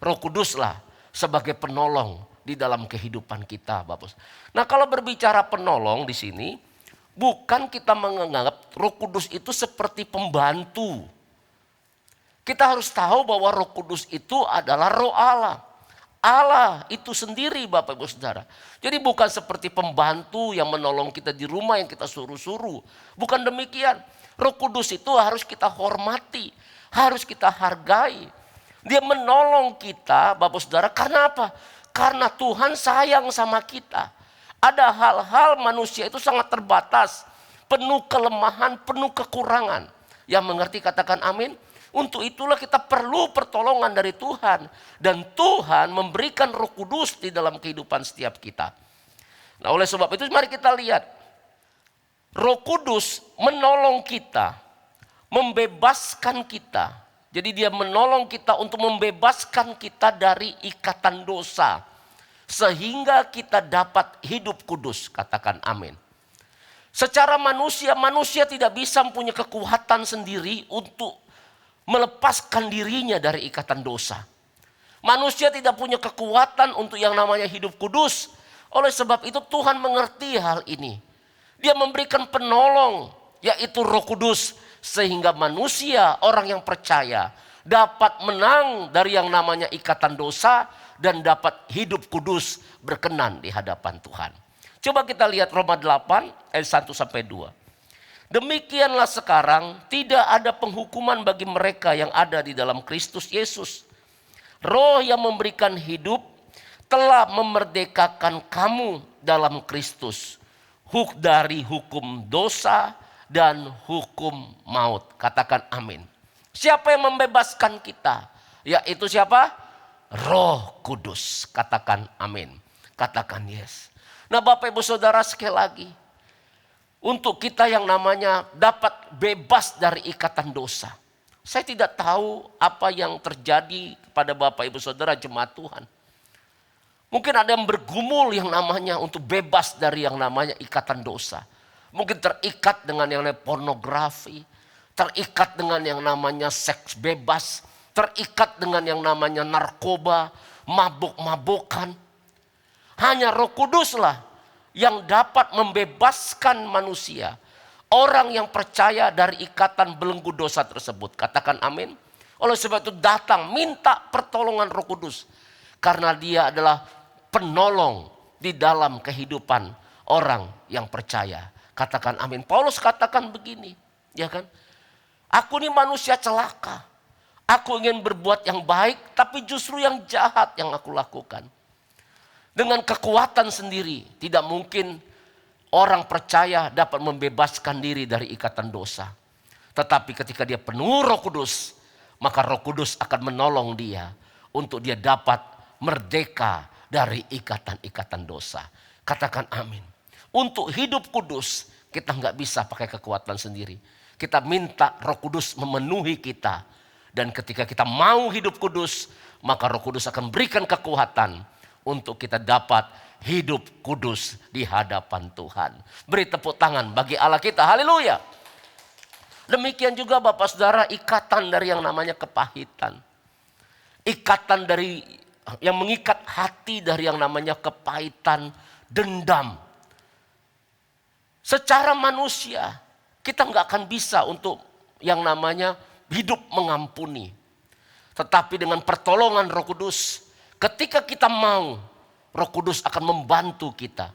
Roh Kuduslah sebagai penolong di dalam kehidupan kita Bapak. Nah kalau berbicara penolong di sini, bukan kita menganggap Roh Kudus itu seperti pembantu. Kita harus tahu bahwa Roh Kudus itu adalah Roh Allah. Allah itu sendiri Bapak Ibu Saudara. Jadi bukan seperti pembantu yang menolong kita di rumah yang kita suruh-suruh. Bukan demikian. Roh Kudus itu harus kita hormati. Harus kita hargai. Dia menolong kita Bapak Saudara karena apa? Karena Tuhan sayang sama kita. Ada hal-hal manusia itu sangat terbatas. Penuh kelemahan, penuh kekurangan. Yang mengerti katakan amin. Untuk itulah kita perlu pertolongan dari Tuhan. Dan Tuhan memberikan Roh Kudus di dalam kehidupan setiap kita. Nah oleh sebab itu mari kita lihat. Roh Kudus menolong kita. Membebaskan kita. Jadi dia menolong kita untuk membebaskan kita dari ikatan dosa. Sehingga kita dapat hidup kudus. Katakan amin. Secara manusia tidak bisa mempunyai kekuatan sendiri untuk melepaskan dirinya dari ikatan dosa. Manusia tidak punya kekuatan untuk yang namanya hidup kudus. Oleh sebab itu Tuhan mengerti hal ini. Dia memberikan penolong yaitu Roh Kudus. Sehingga manusia, orang yang percaya dapat menang dari yang namanya ikatan dosa. Dan dapat hidup kudus berkenan di hadapan Tuhan. Coba kita lihat Roma 8 ayat 1-2. Demikianlah sekarang tidak ada penghukuman bagi mereka yang ada di dalam Kristus Yesus. Roh yang memberikan hidup telah memerdekakan kamu dalam Kristus. Dari hukum dosa dan hukum maut. Katakan amin. Siapa yang membebaskan kita? Yaitu siapa? Roh Kudus. Katakan amin. Katakan yes. Nah Bapak Ibu Saudara sekali lagi. Untuk kita yang namanya dapat bebas dari ikatan dosa. Saya tidak tahu apa yang terjadi kepada Bapak Ibu Saudara jemaat Tuhan. Mungkin ada yang bergumul yang namanya untuk bebas dari yang namanya ikatan dosa. Mungkin terikat dengan yang namanya pornografi. Terikat dengan yang namanya seks bebas. Terikat dengan yang namanya narkoba. Mabuk-mabukan. Hanya Roh Kuduslah yang dapat membebaskan manusia. Orang yang percaya dari ikatan belenggu dosa tersebut. Katakan amin. Oleh sebab itu datang minta pertolongan Roh Kudus. Karena dia adalah penolong di dalam kehidupan orang yang percaya. Katakan amin. Paulus katakan begini, ya kan? Aku ini manusia celaka. Aku ingin berbuat yang baik, tapi justru yang jahat yang aku lakukan. Dengan kekuatan sendiri, tidak mungkin orang percaya dapat membebaskan diri dari ikatan dosa. Tetapi ketika dia penuh Roh Kudus, maka Roh Kudus akan menolong dia untuk dia dapat merdeka dari ikatan-ikatan dosa. Katakan amin. Untuk hidup kudus, kita nggak bisa pakai kekuatan sendiri. Kita minta Roh Kudus memenuhi kita. Dan ketika kita mau hidup kudus, maka Roh Kudus akan berikan kekuatan untuk kita dapat hidup kudus di hadapan Tuhan. Beri tepuk tangan bagi Allah kita. Haleluya. Demikian juga Bapak Saudara, ikatan dari yang namanya kepahitan. Ikatan dari yang mengikat hati dari yang namanya kepahitan, dendam. Secara manusia kita nggak akan bisa untuk yang namanya hidup mengampuni. Tetapi dengan pertolongan Roh Kudus, ketika kita mau, Roh Kudus akan membantu kita.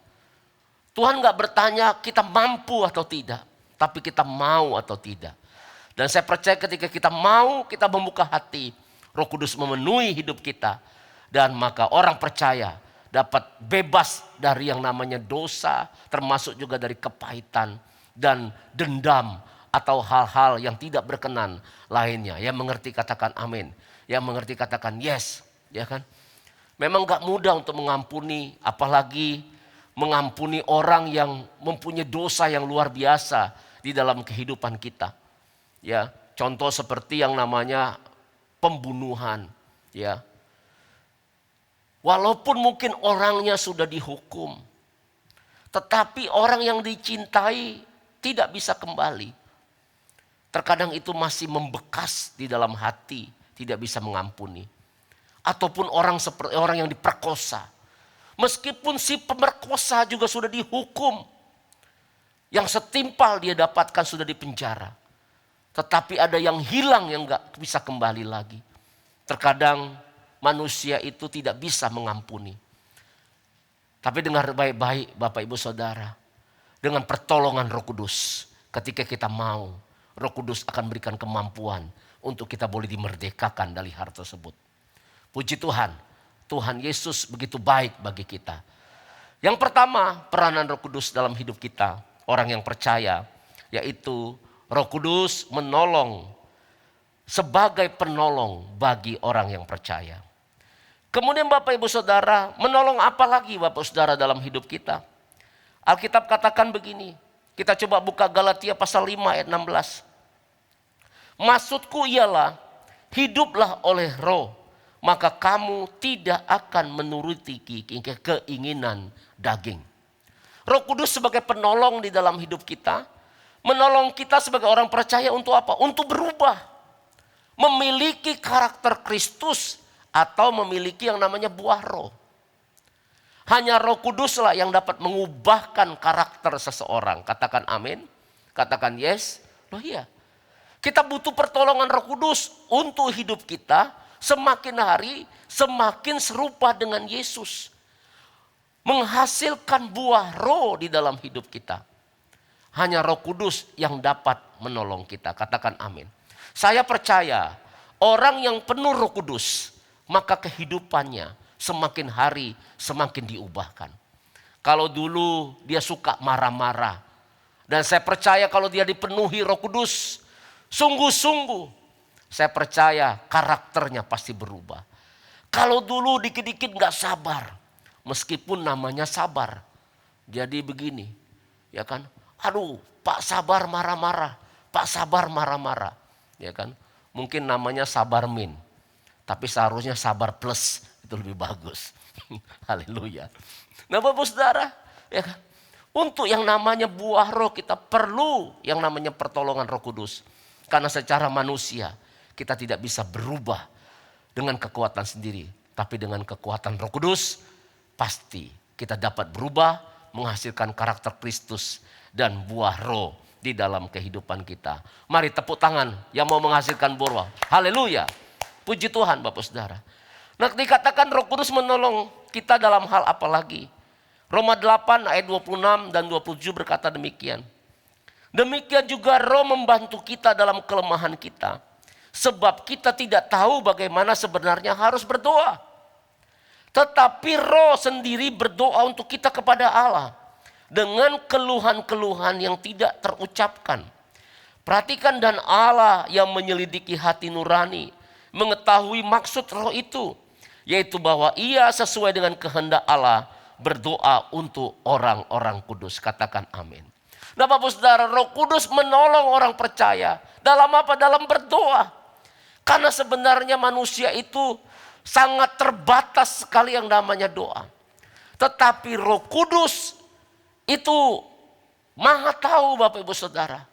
Tuhan nggak bertanya kita mampu atau tidak, tapi kita mau atau tidak. Dan saya percaya ketika kita mau, kita membuka hati, Roh Kudus memenuhi hidup kita. Dan maka orang percaya dapat bebas dari yang namanya dosa, termasuk juga dari kepahitan dan dendam atau hal-hal yang tidak berkenan lainnya. Yang mengerti katakan amin. Yang mengerti katakan yes, ya kan? Memang gak mudah untuk mengampuni, apalagi mengampuni orang yang mempunyai dosa yang luar biasa di dalam kehidupan kita. Ya, contoh seperti yang namanya pembunuhan, ya. Walaupun mungkin orangnya sudah dihukum, tetapi orang yang dicintai tidak bisa kembali. Terkadang itu masih membekas di dalam hati, tidak bisa mengampuni. Ataupun orang seperti orang yang diperkosa. Meskipun si pemerkosa juga sudah dihukum, yang setimpal dia dapatkan sudah dipenjara. Tetapi ada yang hilang yang gak bisa kembali lagi. Terkadang manusia itu tidak bisa mengampuni. Tapi dengar baik-baik Bapak Ibu Saudara. Dengan pertolongan Roh Kudus, ketika kita mau, Roh Kudus akan berikan kemampuan untuk kita boleh dimerdekakan dari hal tersebut. Puji Tuhan, Tuhan Yesus begitu baik bagi kita. Yang pertama, peranan Roh Kudus dalam hidup kita, orang yang percaya, yaitu Roh Kudus menolong sebagai penolong bagi orang yang percaya. Kemudian Bapak Ibu Saudara, menolong apa lagi Bapak Saudara dalam hidup kita? Alkitab katakan begini, kita coba buka Galatia pasal 5 ayat 16. Maksudku ialah, hiduplah oleh Roh, maka kamu tidak akan menuruti keinginan daging. Roh Kudus sebagai penolong di dalam hidup kita, menolong kita sebagai orang percaya untuk apa? Untuk berubah, memiliki karakter Kristus atau memiliki yang namanya buah roh. Hanya Roh Kuduslah yang dapat mengubahkan karakter seseorang. Katakan amin, katakan yes. Loh iya, kita butuh pertolongan Roh Kudus untuk hidup kita semakin hari semakin serupa dengan Yesus. Menghasilkan buah roh di dalam hidup kita. Hanya Roh Kudus yang dapat menolong kita. Katakan amin. Saya percaya orang yang penuh Roh Kudus, maka kehidupannya semakin hari semakin diubahkan. Kalau dulu dia suka marah-marah. Dan saya percaya kalau dia dipenuhi Roh Kudus, sungguh-sungguh saya percaya karakternya pasti berubah. Kalau dulu dikit-dikit gak sabar, meskipun namanya sabar. Jadi begini, ya kan? Aduh, Pak Sabar marah-marah, Pak Sabar marah-marah. Ya kan? Mungkin namanya sabar min. Tapi seharusnya sabar plus, itu lebih bagus. Haleluya. Nah Bapak Saudara, ya kan? Untuk yang namanya buah roh kita perlu yang namanya pertolongan Roh Kudus. Karena secara manusia kita tidak bisa berubah dengan kekuatan sendiri. Tapi dengan kekuatan Roh Kudus pasti kita dapat berubah, menghasilkan karakter Kristus dan buah roh di dalam kehidupan kita. Mari tepuk tangan yang mau menghasilkan buah. Haleluya. Puji Tuhan Bapak Saudara. Nah, dikatakan Roh Kudus menolong kita dalam hal apa lagi? Roma 8 ayat 26 dan 27 berkata demikian. Demikian juga Roh membantu kita dalam kelemahan kita. Sebab kita tidak tahu bagaimana sebenarnya harus berdoa. Tetapi Roh sendiri berdoa untuk kita kepada Allah. Dengan keluhan-keluhan yang tidak terucapkan. Perhatikan, dan Allah yang menyelidiki hati nurani mengetahui maksud Roh itu. Yaitu bahwa ia sesuai dengan kehendak Allah berdoa untuk orang-orang kudus. Katakan amin. Nah Bapak Saudara, Roh Kudus menolong orang percaya. Dalam apa? Dalam berdoa. Karena sebenarnya manusia itu sangat terbatas sekali yang namanya doa. Tetapi Roh Kudus itu maha tahu Bapak Ibu Saudara.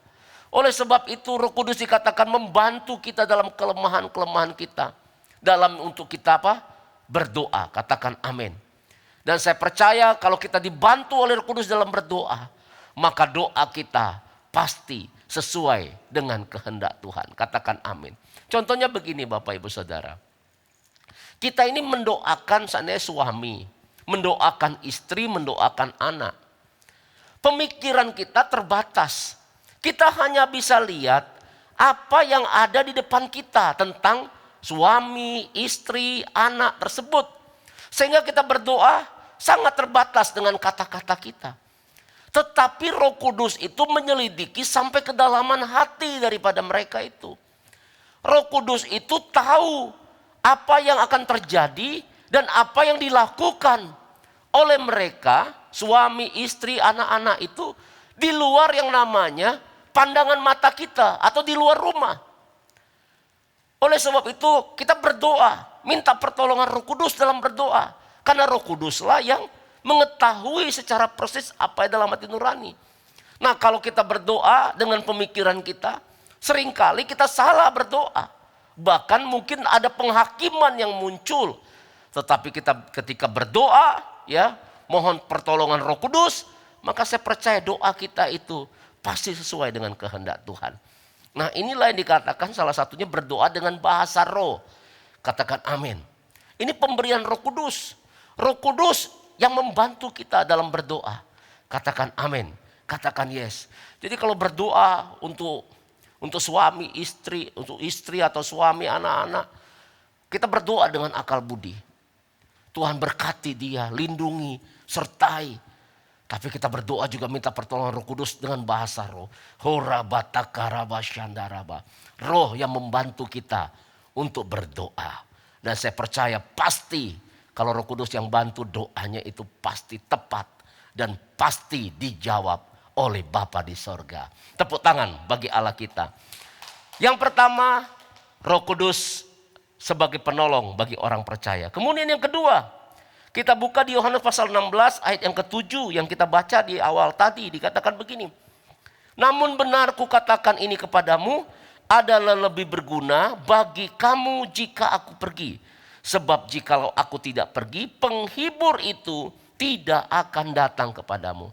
Oleh sebab itu Roh Kudus dikatakan membantu kita dalam kelemahan-kelemahan kita. Dalam untuk kita apa? Berdoa. Katakan amin. Dan saya percaya kalau kita dibantu oleh Roh Kudus dalam berdoa, maka doa kita pasti sesuai dengan kehendak Tuhan. Katakan amin. Contohnya begini Bapak Ibu Saudara. Kita ini mendoakan seandainya suami, mendoakan istri, mendoakan anak. Pemikiran kita terbatas. Kita hanya bisa lihat apa yang ada di depan kita tentang suami, istri, anak tersebut. Sehingga kita berdoa sangat terbatas dengan kata-kata kita. Tetapi Roh Kudus itu menyelidiki sampai kedalaman hati daripada mereka itu. Roh Kudus itu tahu apa yang akan terjadi dan apa yang dilakukan oleh mereka, suami, istri, anak-anak itu di luar yang namanya pandangan mata kita atau di luar rumah. Oleh sebab itu kita berdoa, minta pertolongan Roh Kudus dalam berdoa. Karena Roh Kuduslah yang mengetahui secara persis apa yang dalam hati nurani. Nah kalau kita berdoa dengan pemikiran kita, seringkali kita salah berdoa. Bahkan mungkin ada penghakiman yang muncul. Tetapi kita ketika berdoa, ya mohon pertolongan Roh Kudus, maka saya percaya doa kita itu pasti sesuai dengan kehendak Tuhan. Nah inilah yang dikatakan salah satunya berdoa dengan bahasa roh. Katakan amin. Ini pemberian Roh Kudus. Roh Kudus yang membantu kita dalam berdoa. Katakan amin. Katakan yes. Jadi kalau berdoa untuk suami, istri, untuk istri atau suami, anak-anak, kita berdoa dengan akal budi. Tuhan berkati dia, lindungi, sertai. Tapi kita berdoa juga minta pertolongan Roh Kudus dengan bahasa roh. Roh yang membantu kita untuk berdoa. Dan saya percaya pasti kalau Roh Kudus yang bantu, doanya itu pasti tepat. Dan pasti dijawab oleh Bapa di sorga. Tepuk tangan bagi Allah kita. Yang pertama, Roh Kudus sebagai penolong bagi orang percaya. Kemudian yang kedua, kita buka di Yohanes pasal 16 ayat yang ke-7 yang kita baca di awal tadi, dikatakan begini. Namun benar kukatakan ini kepadamu, adalah lebih berguna bagi kamu jika aku pergi. Sebab jikalau aku tidak pergi, penghibur itu tidak akan datang kepadamu.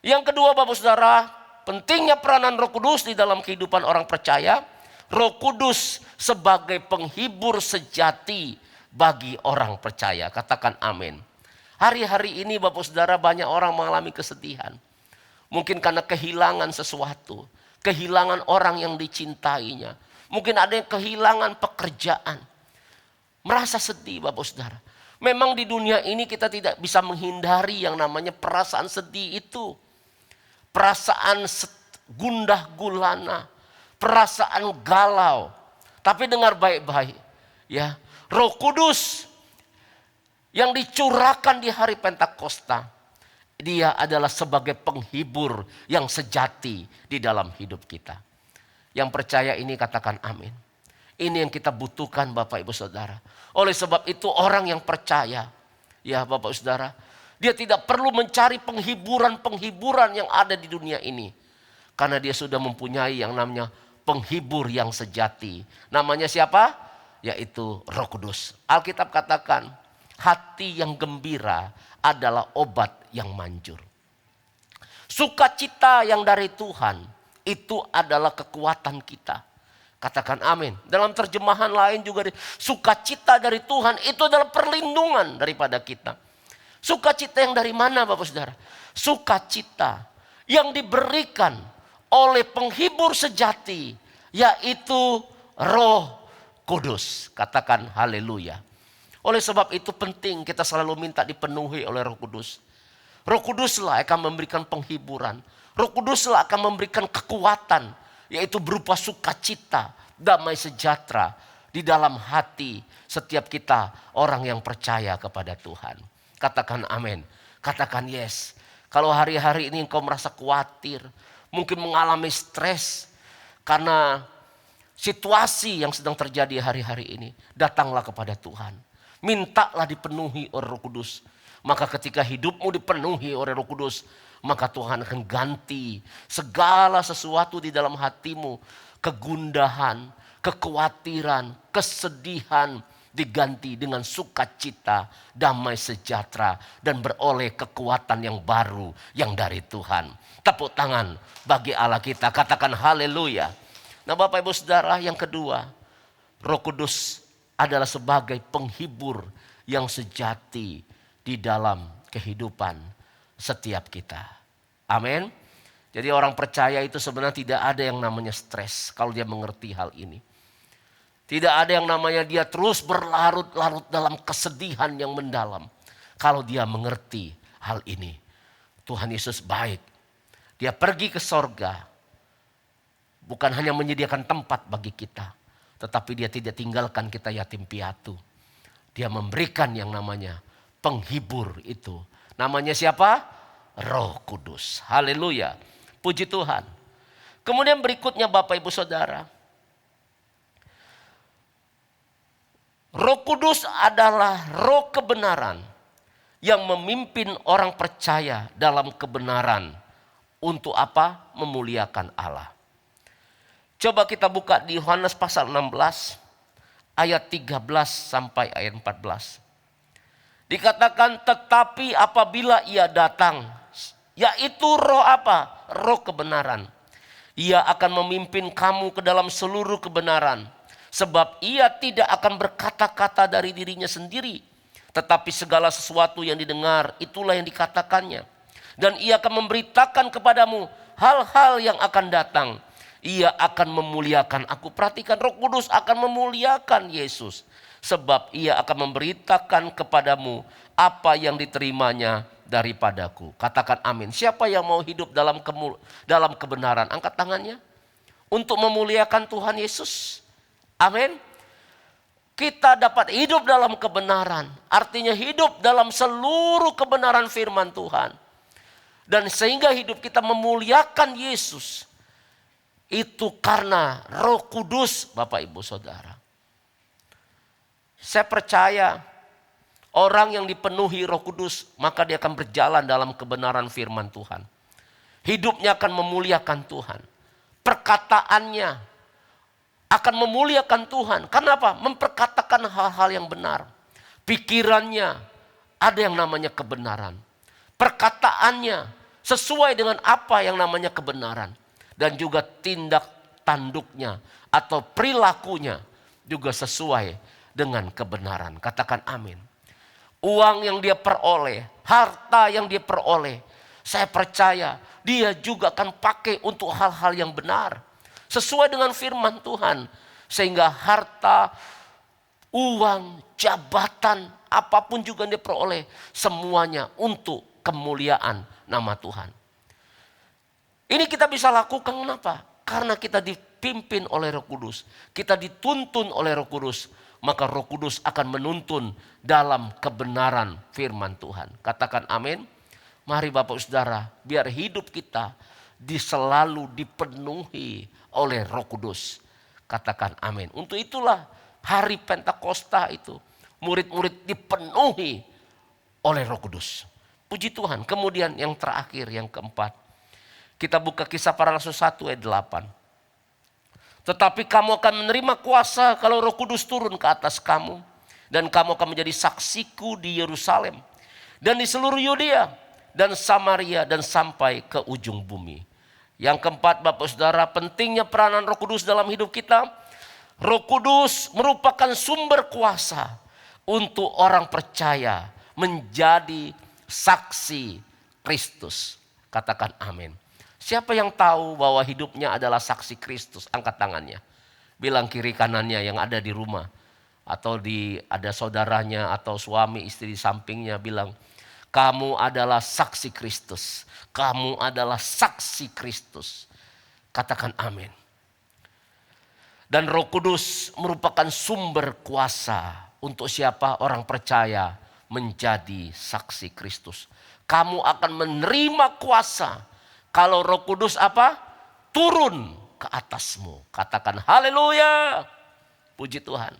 Yang kedua Bapak Saudara, pentingnya peranan Roh Kudus di dalam kehidupan orang percaya. Roh Kudus sebagai penghibur sejati bagi orang percaya. Katakan amin. Hari-hari ini Bapak Saudara banyak orang mengalami kesedihan. Mungkin karena kehilangan sesuatu. Kehilangan orang yang dicintainya. Mungkin ada yang kehilangan pekerjaan. Merasa sedih Bapak Saudara. Memang di dunia ini kita tidak bisa menghindari yang namanya perasaan sedih itu. Perasaan gundah gulana. Perasaan galau. Tapi dengar baik-baik. Ya, Roh Kudus yang dicurahkan di hari Pentakosta, dia adalah sebagai penghibur yang sejati di dalam hidup kita. Yang percaya ini katakan amin. Ini yang kita butuhkan Bapak Ibu Saudara. Oleh sebab itu orang yang percaya, ya Bapak Ibu Saudara, dia tidak perlu mencari penghiburan-penghiburan yang ada di dunia ini. Karena dia sudah mempunyai yang namanya penghibur yang sejati. Namanya siapa? Yaitu Roh Kudus. Alkitab katakan hati yang gembira adalah obat yang manjur. Sukacita yang dari Tuhan itu adalah kekuatan kita. Katakan amin. Dalam terjemahan lain juga sukacita dari Tuhan itu adalah perlindungan daripada kita. Sukacita yang dari mana Bapak Saudara? Sukacita yang diberikan oleh penghibur sejati, yaitu Roh Kudus. Katakan haleluya. Oleh sebab itu penting kita selalu minta dipenuhi oleh Roh Kudus. Roh Kuduslah akan memberikan penghiburan. Roh Kuduslah akan memberikan kekuatan, yaitu berupa sukacita, damai sejahtera di dalam hati setiap kita orang yang percaya kepada Tuhan. Katakan amin. Katakan yes. Kalau hari-hari ini engkau merasa khawatir, mungkin mengalami stres karena situasi yang sedang terjadi hari-hari ini, datanglah kepada Tuhan. Mintalah dipenuhi oleh Roh Kudus. Maka ketika hidupmu dipenuhi oleh Roh Kudus, maka Tuhan akan ganti segala sesuatu di dalam hatimu. Kegundahan, kekhawatiran, kesedihan diganti dengan sukacita, damai sejahtera, dan beroleh kekuatan yang baru yang dari Tuhan. Tepuk tangan bagi Allah kita, katakan haleluya. Nah Bapak Ibu Saudara, yang kedua, Roh Kudus adalah sebagai penghibur yang sejati di dalam kehidupan setiap kita. Amin. Jadi orang percaya itu sebenarnya tidak ada yang namanya stres kalau dia mengerti hal ini. Tidak ada yang namanya dia terus berlarut-larut dalam kesedihan yang mendalam. Kalau dia mengerti hal ini. Tuhan Yesus baik. Dia pergi ke sorga. Bukan hanya menyediakan tempat bagi kita. Tetapi dia tidak tinggalkan kita yatim piatu. Dia memberikan yang namanya penghibur itu. Namanya siapa? Roh Kudus. Haleluya. Puji Tuhan. Kemudian berikutnya Bapak Ibu Saudara. Roh Kudus adalah roh kebenaran yang memimpin orang percaya dalam kebenaran. Untuk apa? Memuliakan Allah. Coba kita buka di Yohanes pasal 16 ayat 13 sampai ayat 14. Dikatakan tetapi apabila ia datang, yaitu roh apa? Roh kebenaran. Ia akan memimpin kamu ke dalam seluruh kebenaran. Sebab ia tidak akan berkata-kata dari dirinya sendiri. Tetapi segala sesuatu yang didengar itulah yang dikatakannya. Dan ia akan memberitakan kepadamu hal-hal yang akan datang. Ia akan memuliakan aku. Perhatikan, Roh Kudus akan memuliakan Yesus. Sebab ia akan memberitakan kepadamu apa yang diterimanya daripadaku. Katakan amin. Siapa yang mau hidup dalam kebenaran? Angkat tangannya. Untuk memuliakan Tuhan Yesus. Amin. Kita dapat hidup dalam kebenaran. Artinya hidup dalam seluruh kebenaran firman Tuhan. Dan sehingga hidup kita memuliakan Yesus. Itu karena Roh Kudus, Bapak Ibu Saudara. Saya percaya orang yang dipenuhi Roh Kudus, maka dia akan berjalan dalam kebenaran firman Tuhan. Hidupnya akan memuliakan Tuhan. Perkataannya akan memuliakan Tuhan. Kenapa? Memperkatakan hal-hal yang benar. Pikirannya ada yang namanya kebenaran. Perkataannya sesuai dengan apa yang namanya kebenaran. Dan juga tindak tanduknya atau perilakunya juga sesuai dengan kebenaran. Katakan amin. Uang yang dia peroleh, harta yang dia peroleh, saya percaya dia juga akan pakai untuk hal-hal yang benar. Sesuai dengan firman Tuhan. Sehingga harta, uang, jabatan, apapun juga yang dia peroleh, semuanya untuk kemuliaan nama Tuhan. Ini kita bisa lakukan kenapa? Karena kita dipimpin oleh Roh Kudus. Kita dituntun oleh Roh Kudus. Maka Roh Kudus akan menuntun dalam kebenaran firman Tuhan. Katakan amin. Mari Bapak Saudara, biar hidup kita selalu dipenuhi oleh Roh Kudus. Katakan amin. Untuk itulah hari Pentakosta itu. Murid-murid dipenuhi oleh Roh Kudus. Puji Tuhan. Kemudian yang terakhir, yang keempat. Kita buka Kisah Para Rasul 1 ayat 8. Tetapi kamu akan menerima kuasa kalau Roh Kudus turun ke atas kamu. Dan kamu akan menjadi saksiku di Yerusalem. Dan di seluruh Yudea dan Samaria dan sampai ke ujung bumi. Yang keempat Bapak Saudara, pentingnya peranan Roh Kudus dalam hidup kita. Roh Kudus merupakan sumber kuasa untuk orang percaya menjadi saksi Kristus. Katakan amin. Siapa yang tahu bahwa hidupnya adalah saksi Kristus? Angkat tangannya. Bilang kiri kanannya yang ada di rumah. Atau ada saudaranya atau suami istri di sampingnya bilang, kamu adalah saksi Kristus. Kamu adalah saksi Kristus. Katakan amin. Dan Roh Kudus merupakan sumber kuasa untuk siapa? Orang percaya menjadi saksi Kristus. Kamu akan menerima kuasa kalau Roh Kudus apa? Turun ke atasmu. Katakan haleluya. Puji Tuhan.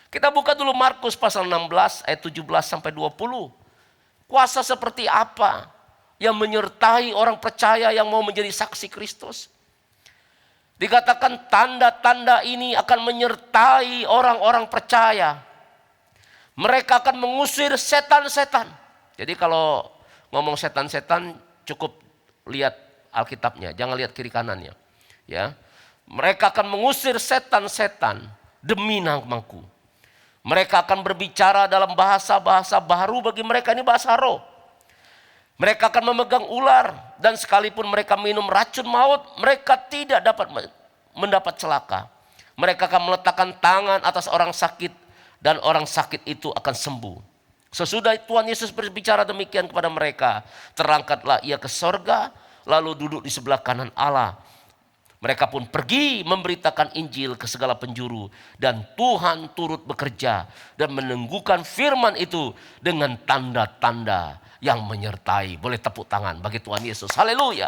Kita buka dulu Markus pasal 16 ayat 17 sampai 20. Kuasa seperti apa yang menyertai orang percaya yang mau menjadi saksi Kristus? Dikatakan tanda-tanda ini akan menyertai orang-orang percaya. Mereka akan mengusir setan-setan. Jadi kalau ngomong setan-setan cukup lihat Alkitabnya, jangan lihat kiri kanannya. Ya, mereka akan mengusir setan-setan demi namaku. Mereka akan berbicara dalam bahasa-bahasa baru bagi mereka, ini bahasa roh. Mereka akan memegang ular dan sekalipun mereka minum racun maut, mereka tidak dapat mendapat celaka. Mereka akan meletakkan tangan atas orang sakit dan orang sakit itu akan sembuh. Sesudah Tuhan Yesus berbicara demikian kepada mereka, terangkatlah ia ke sorga, lalu duduk di sebelah kanan Allah. Mereka pun pergi memberitakan Injil ke segala penjuru dan Tuhan turut bekerja dan menenggukan firman itu dengan tanda-tanda yang menyertai. Boleh tepuk tangan bagi Tuhan Yesus. Haleluya.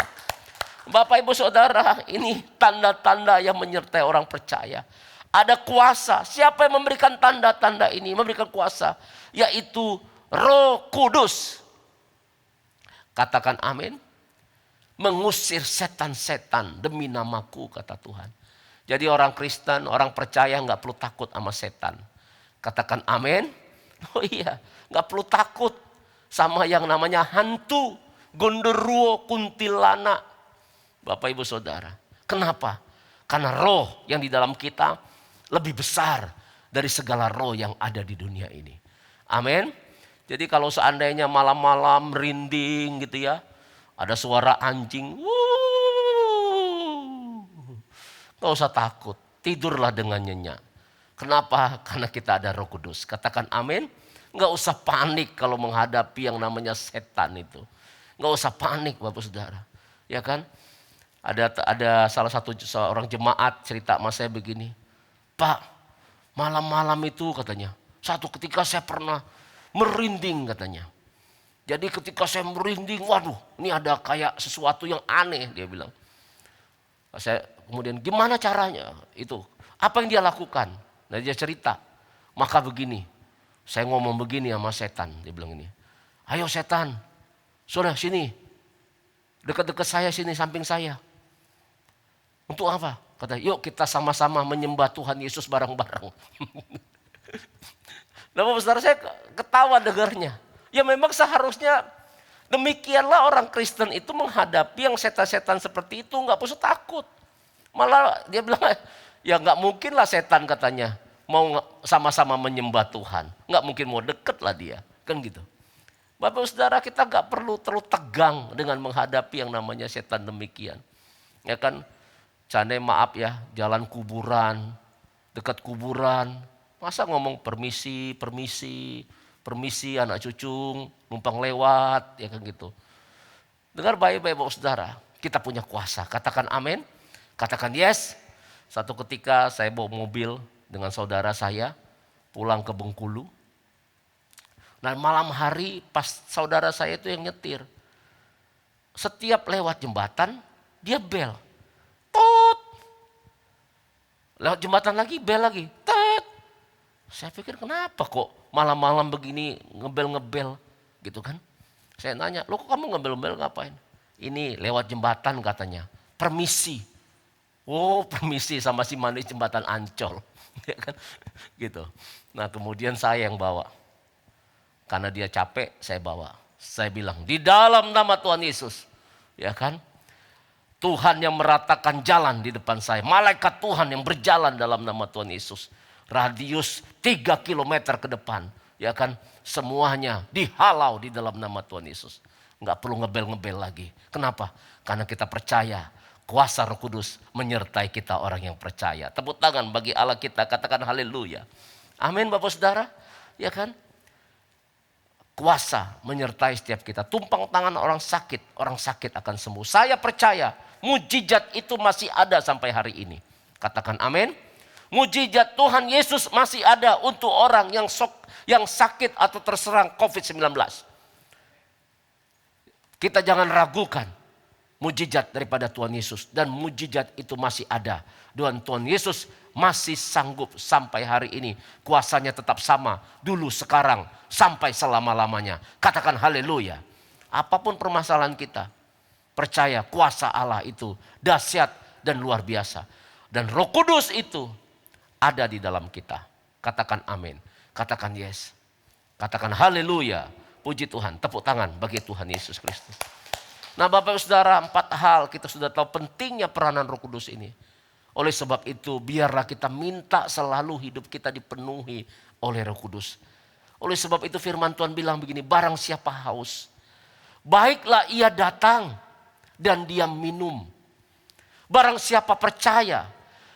Bapak Ibu Saudara, ini tanda-tanda yang menyertai orang percaya. Ada kuasa. Siapa yang memberikan tanda-tanda ini? Memberikan kuasa. Yaitu Roh Kudus. Katakan amin. Mengusir setan-setan demi namaku, kata Tuhan. Jadi orang Kristen, orang percaya gak perlu takut sama setan. Katakan amin. Oh iya, gak perlu takut sama yang namanya hantu, gondoruo, kuntilanak. Bapak Ibu Saudara. Kenapa? Karena roh yang di dalam kita lebih besar dari segala roh yang ada di dunia ini. Amin. Jadi kalau seandainya malam-malam merinding gitu ya, ada suara anjing, gak usah takut, tidurlah dengan nyenyak. Kenapa? Karena kita ada Roh Kudus. Katakan amin. Gak usah panik kalau menghadapi yang namanya setan itu. Gak usah panik Bapak Saudara. Ya kan? Ada salah satu seorang jemaat cerita sama saya begini. Pak, malam-malam itu katanya, satu ketika saya pernah merinding katanya. Jadi ketika saya merinding, waduh ini ada kayak sesuatu yang aneh dia bilang. Saya kemudian gimana caranya itu? Apa yang dia lakukan? Nah dia cerita, maka begini, saya ngomong begini sama setan, dia bilang ini. Ayo setan, sudah sini, dekat-dekat saya sini, samping saya. Untuk apa? Kata, yuk kita sama-sama menyembah Tuhan Yesus bareng-bareng. Nah Bapak Saudara saya ketawa dengarnya. Ya memang seharusnya demikianlah orang Kristen itu menghadapi yang setan-setan seperti itu. Gak usah takut. Malah dia bilang ya gak mungkin lah setan katanya mau sama-sama menyembah Tuhan. Gak mungkin mau deket lah dia. Kan gitu. Bapak Saudara kita gak perlu terlalu tegang dengan menghadapi yang namanya setan demikian. Ya kan, Cane maaf ya, jalan kuburan, dekat kuburan. Masa ngomong permisi, anak cucu, numpang lewat, ya kan gitu. Dengar baik-baik Bapak Saudara, kita punya kuasa. Katakan amin, katakan yes. Satu ketika saya bawa mobil dengan saudara saya pulang ke Bengkulu. Nah malam hari pas saudara saya itu yang nyetir. Setiap lewat jembatan dia bel. Tot. Lewat jembatan lagi bel lagi. Tot. Saya pikir kenapa kok malam-malam begini ngebel-ngebel gitu kan. Saya nanya, lo kok kamu ngebel-ngebel ngapain? Ini lewat jembatan katanya, permisi. Oh permisi sama si manis jembatan Ancol. Ya kan? Gitu. Nah kemudian saya yang bawa. Karena dia capek saya bawa. Saya bilang di dalam nama Tuhan Yesus. Ya kan. Tuhan yang meratakan jalan di depan saya. Malaikat Tuhan yang berjalan dalam nama Tuhan Yesus. Radius 3 kilometer ke depan. Ya kan, semuanya dihalau di dalam nama Tuhan Yesus. Enggak perlu ngebel-ngebel lagi. Kenapa? Karena kita percaya kuasa Roh Kudus menyertai kita orang yang percaya. Tepuk tangan bagi Allah kita, katakan haleluya. Amin Bapak Saudara. Ya kan? Kuasa menyertai setiap kita. Tumpang tangan orang sakit akan sembuh. Saya percaya mujizat itu masih ada sampai hari ini. Katakan amin. Mujizat Tuhan Yesus masih ada untuk orang yang sakit atau terserang COVID-19. Kita jangan ragukan mujizat daripada Tuhan Yesus. Dan mujizat itu masih ada. Dan Tuhan Yesus masih sanggup sampai hari ini. Kuasanya tetap sama. Dulu, sekarang, sampai selama-lamanya. Katakan haleluya. Apapun permasalahan kita. Percaya kuasa Allah itu dahsyat dan luar biasa. Dan Roh Kudus itu ada di dalam kita. Katakan amin. Katakan yes. Katakan haleluya. Puji Tuhan. Tepuk tangan bagi Tuhan Yesus Kristus. Nah Bapak Saudara, 4 hal kita sudah tahu pentingnya peranan Roh Kudus ini. Oleh sebab itu biarlah kita minta selalu hidup kita dipenuhi oleh Roh Kudus. Oleh sebab itu firman Tuhan bilang begini, barang siapa haus, baiklah ia datang dan dia minum. Barang siapa percaya,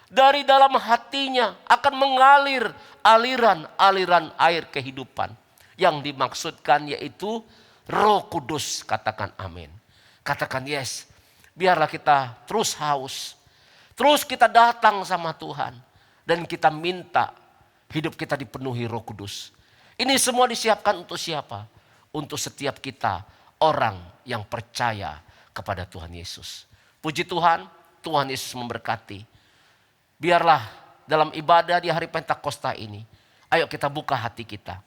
dari dalam hatinya akan mengalir aliran-aliran air kehidupan. Yang dimaksudkan yaitu Roh Kudus, katakan amin. Katakan yes, biarlah kita terus haus. Terus kita datang sama Tuhan. Dan kita minta hidup kita dipenuhi Roh Kudus. Ini semua disiapkan untuk siapa? Untuk setiap kita, orang yang percaya kepada Tuhan Yesus. Puji Tuhan, Tuhan Yesus memberkati. Biarlah dalam ibadah di hari Pentakosta ini, ayo kita buka hati kita.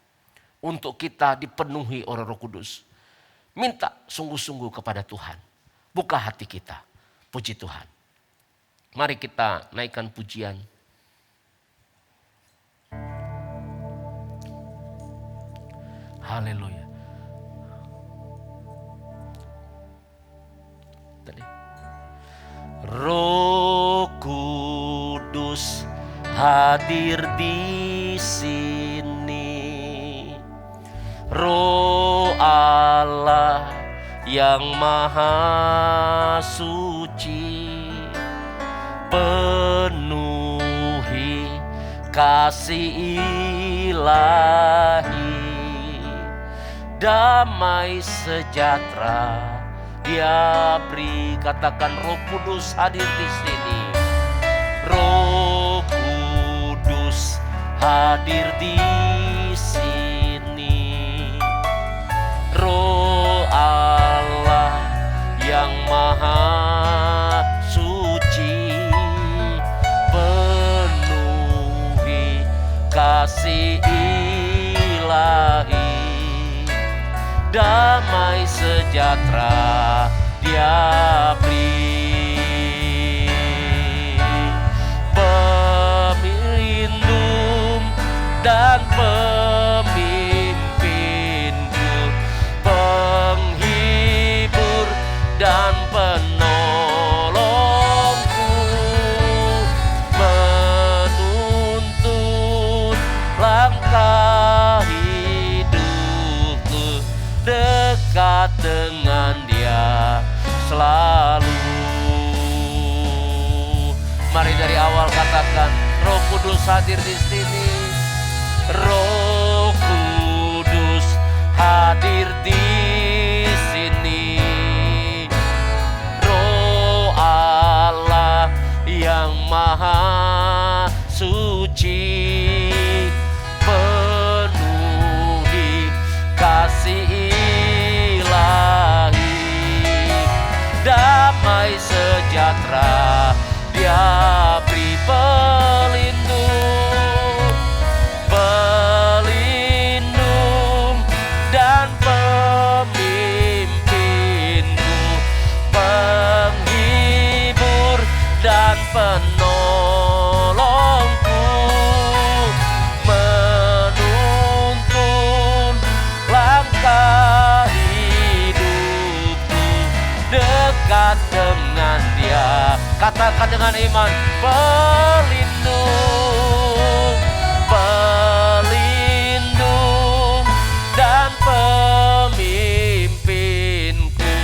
Untuk kita dipenuhi oleh Roh Kudus. Minta sungguh-sungguh kepada Tuhan. Buka hati kita. Puji Tuhan. Mari kita naikkan pujian. Haleluya. Roh Kudus hadir di sini. Roh Allah yang maha suci, penuhi kasih ilahi, damai sejahtera Dia beri. Katakan Roh Kudus hadir di sini. Roh Kudus hadir di sini. Roh Allah yang maha suci, penuhi kasih ilahi, damai sejahtera Dia beri. Pelindung dan pemimpinku, penghibur dan penolongku, menuntun langkah hidupku, dekat dengan Dia selalu. Mari dari awal katakan, Roh Kudus hadir di sini. Roh Kudus hadir di sini. Roh Allah yang maha suci, penuhi kasih ilahi, damai sejahtera Dia beri. Pelindung dan pemimpinku, penghibur dan penolongku, menuntun langkah hidupku, dekat dengan Dia Katakan dengan iman, pelindung, pelindung dan pemimpinku,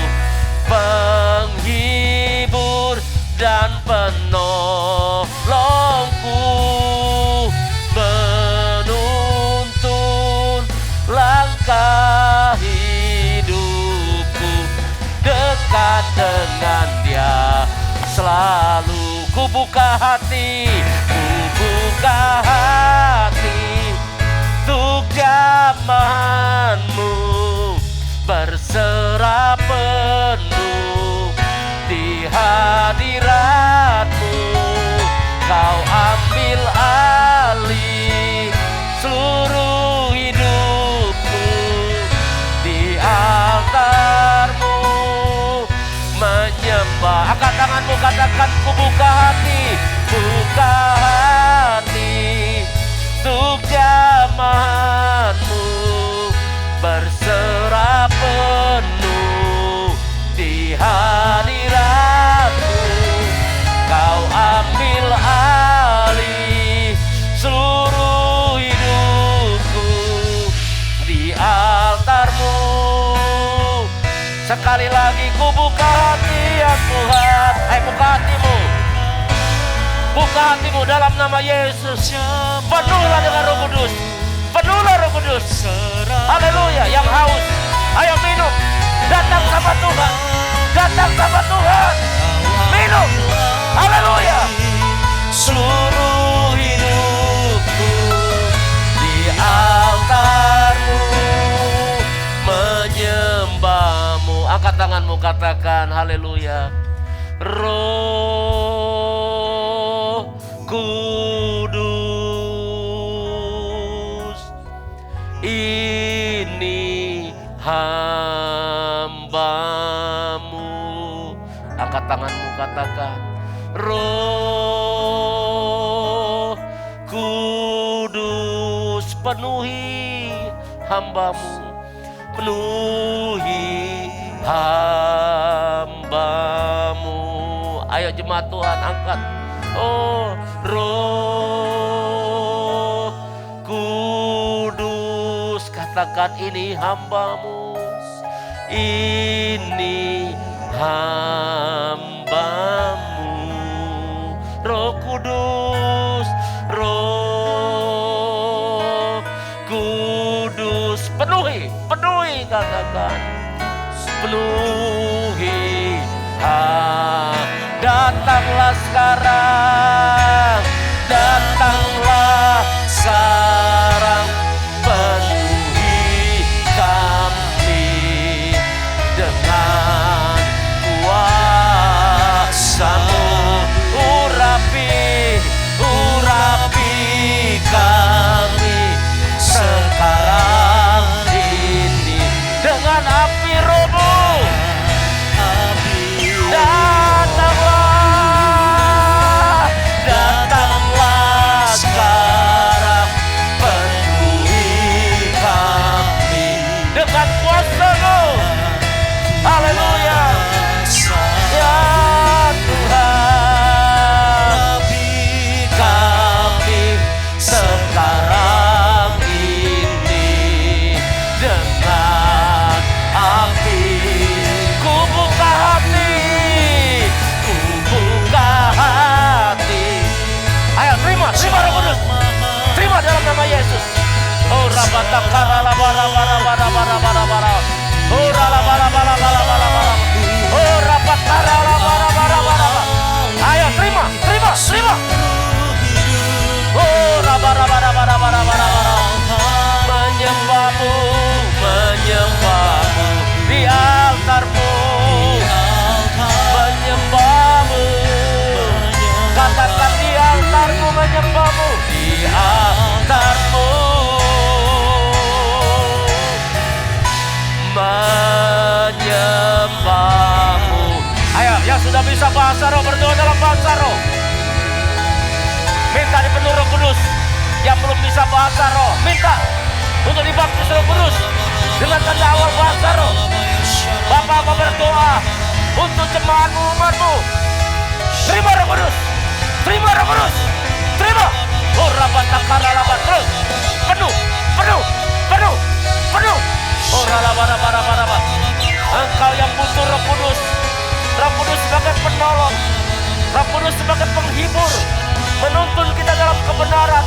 penghibur dan penolongku, menuntun langkah hidupku, dekat dengan Dia selalu. Ku buka hati untuk jamahanmu, berserah penuh di hadiratmu. Kau ambil alih seluruh hidupku, di altarmu menyembah. Angkat tanganmu, katakan, ku buka hati untuk jamahanmu, berserah penuh di hadiratmu. Kau ambil alih seluruh hidupku, di altarmu. Sekali lagi ku buka hati ya Tuhan. Buka hatimu. Buka hatimu dalam nama Yesus. Penuhlah dengan Roh Kudus. Penuhlah Roh Kudus. Haleluya. Yang haus, ayo minum. Datang sama Tuhan. Datang sama Tuhan. Minum. Haleluya. Seluruh hidupku di altarmu menyembahmu. Angkat tanganmu, katakan haleluya. Roh Kudus, ini hamba-Mu. Angkat tanganmu, katakan, Roh Kudus, penuhi hamba-Mu, penuhi hamba-Mu. Ayo jemaat Tuhan, angkat. Oh, Roh Kudus, katakan, ini hamba-Mu, ini hamba-Mu. Roh Kudus, Roh Kudus, penuhi, katakan, penuhi. Datanglah sekarang, datanglah sekarang, penuhi kami dengan kuasa-Mu. Urapi kami sekarang ini dengan api Roh-Mu. Datanglah sekarang, penuhi kami dengan kuasa-Mu. Haleluya. Ya Tuhan, kami sekarang ini dengan api. Ku buka hati, ku buka hati. Ayo terima Roh Kudus, terima dalam nama Yesus. Oh rabatakara bara bara bara bara bara bara. Oh bara bara bara bara bara. Oh rabatara bara bara bara. Ayo terima. Oh bara bara bara bara bara. Menyembah-Mu di altar-Mu. Menyembah-Mu, katakan, di altar-Mu, menyembah-Mu di altar-Mu. Menyembah-Mu. Ayo yang sudah bisa bahasa roh, berdoa dalam bahasa roh. Minta dipenuhi Roh Kudus. Yang belum bisa bahasa roh, minta untuk dibaptis Roh Kudus dengan tanda awal bahasa roh. Bapak berdoa untuk jemaat-Mu, umat-Mu. Terima takaralabat. Terus. Penuh. Oh ralabarabarabaraba. Engkau yang butuh Roh Kudus. Roh Kudus sebagai penolong. Roh Kudus sebagai penghibur. Menuntun kita dalam kebenaran.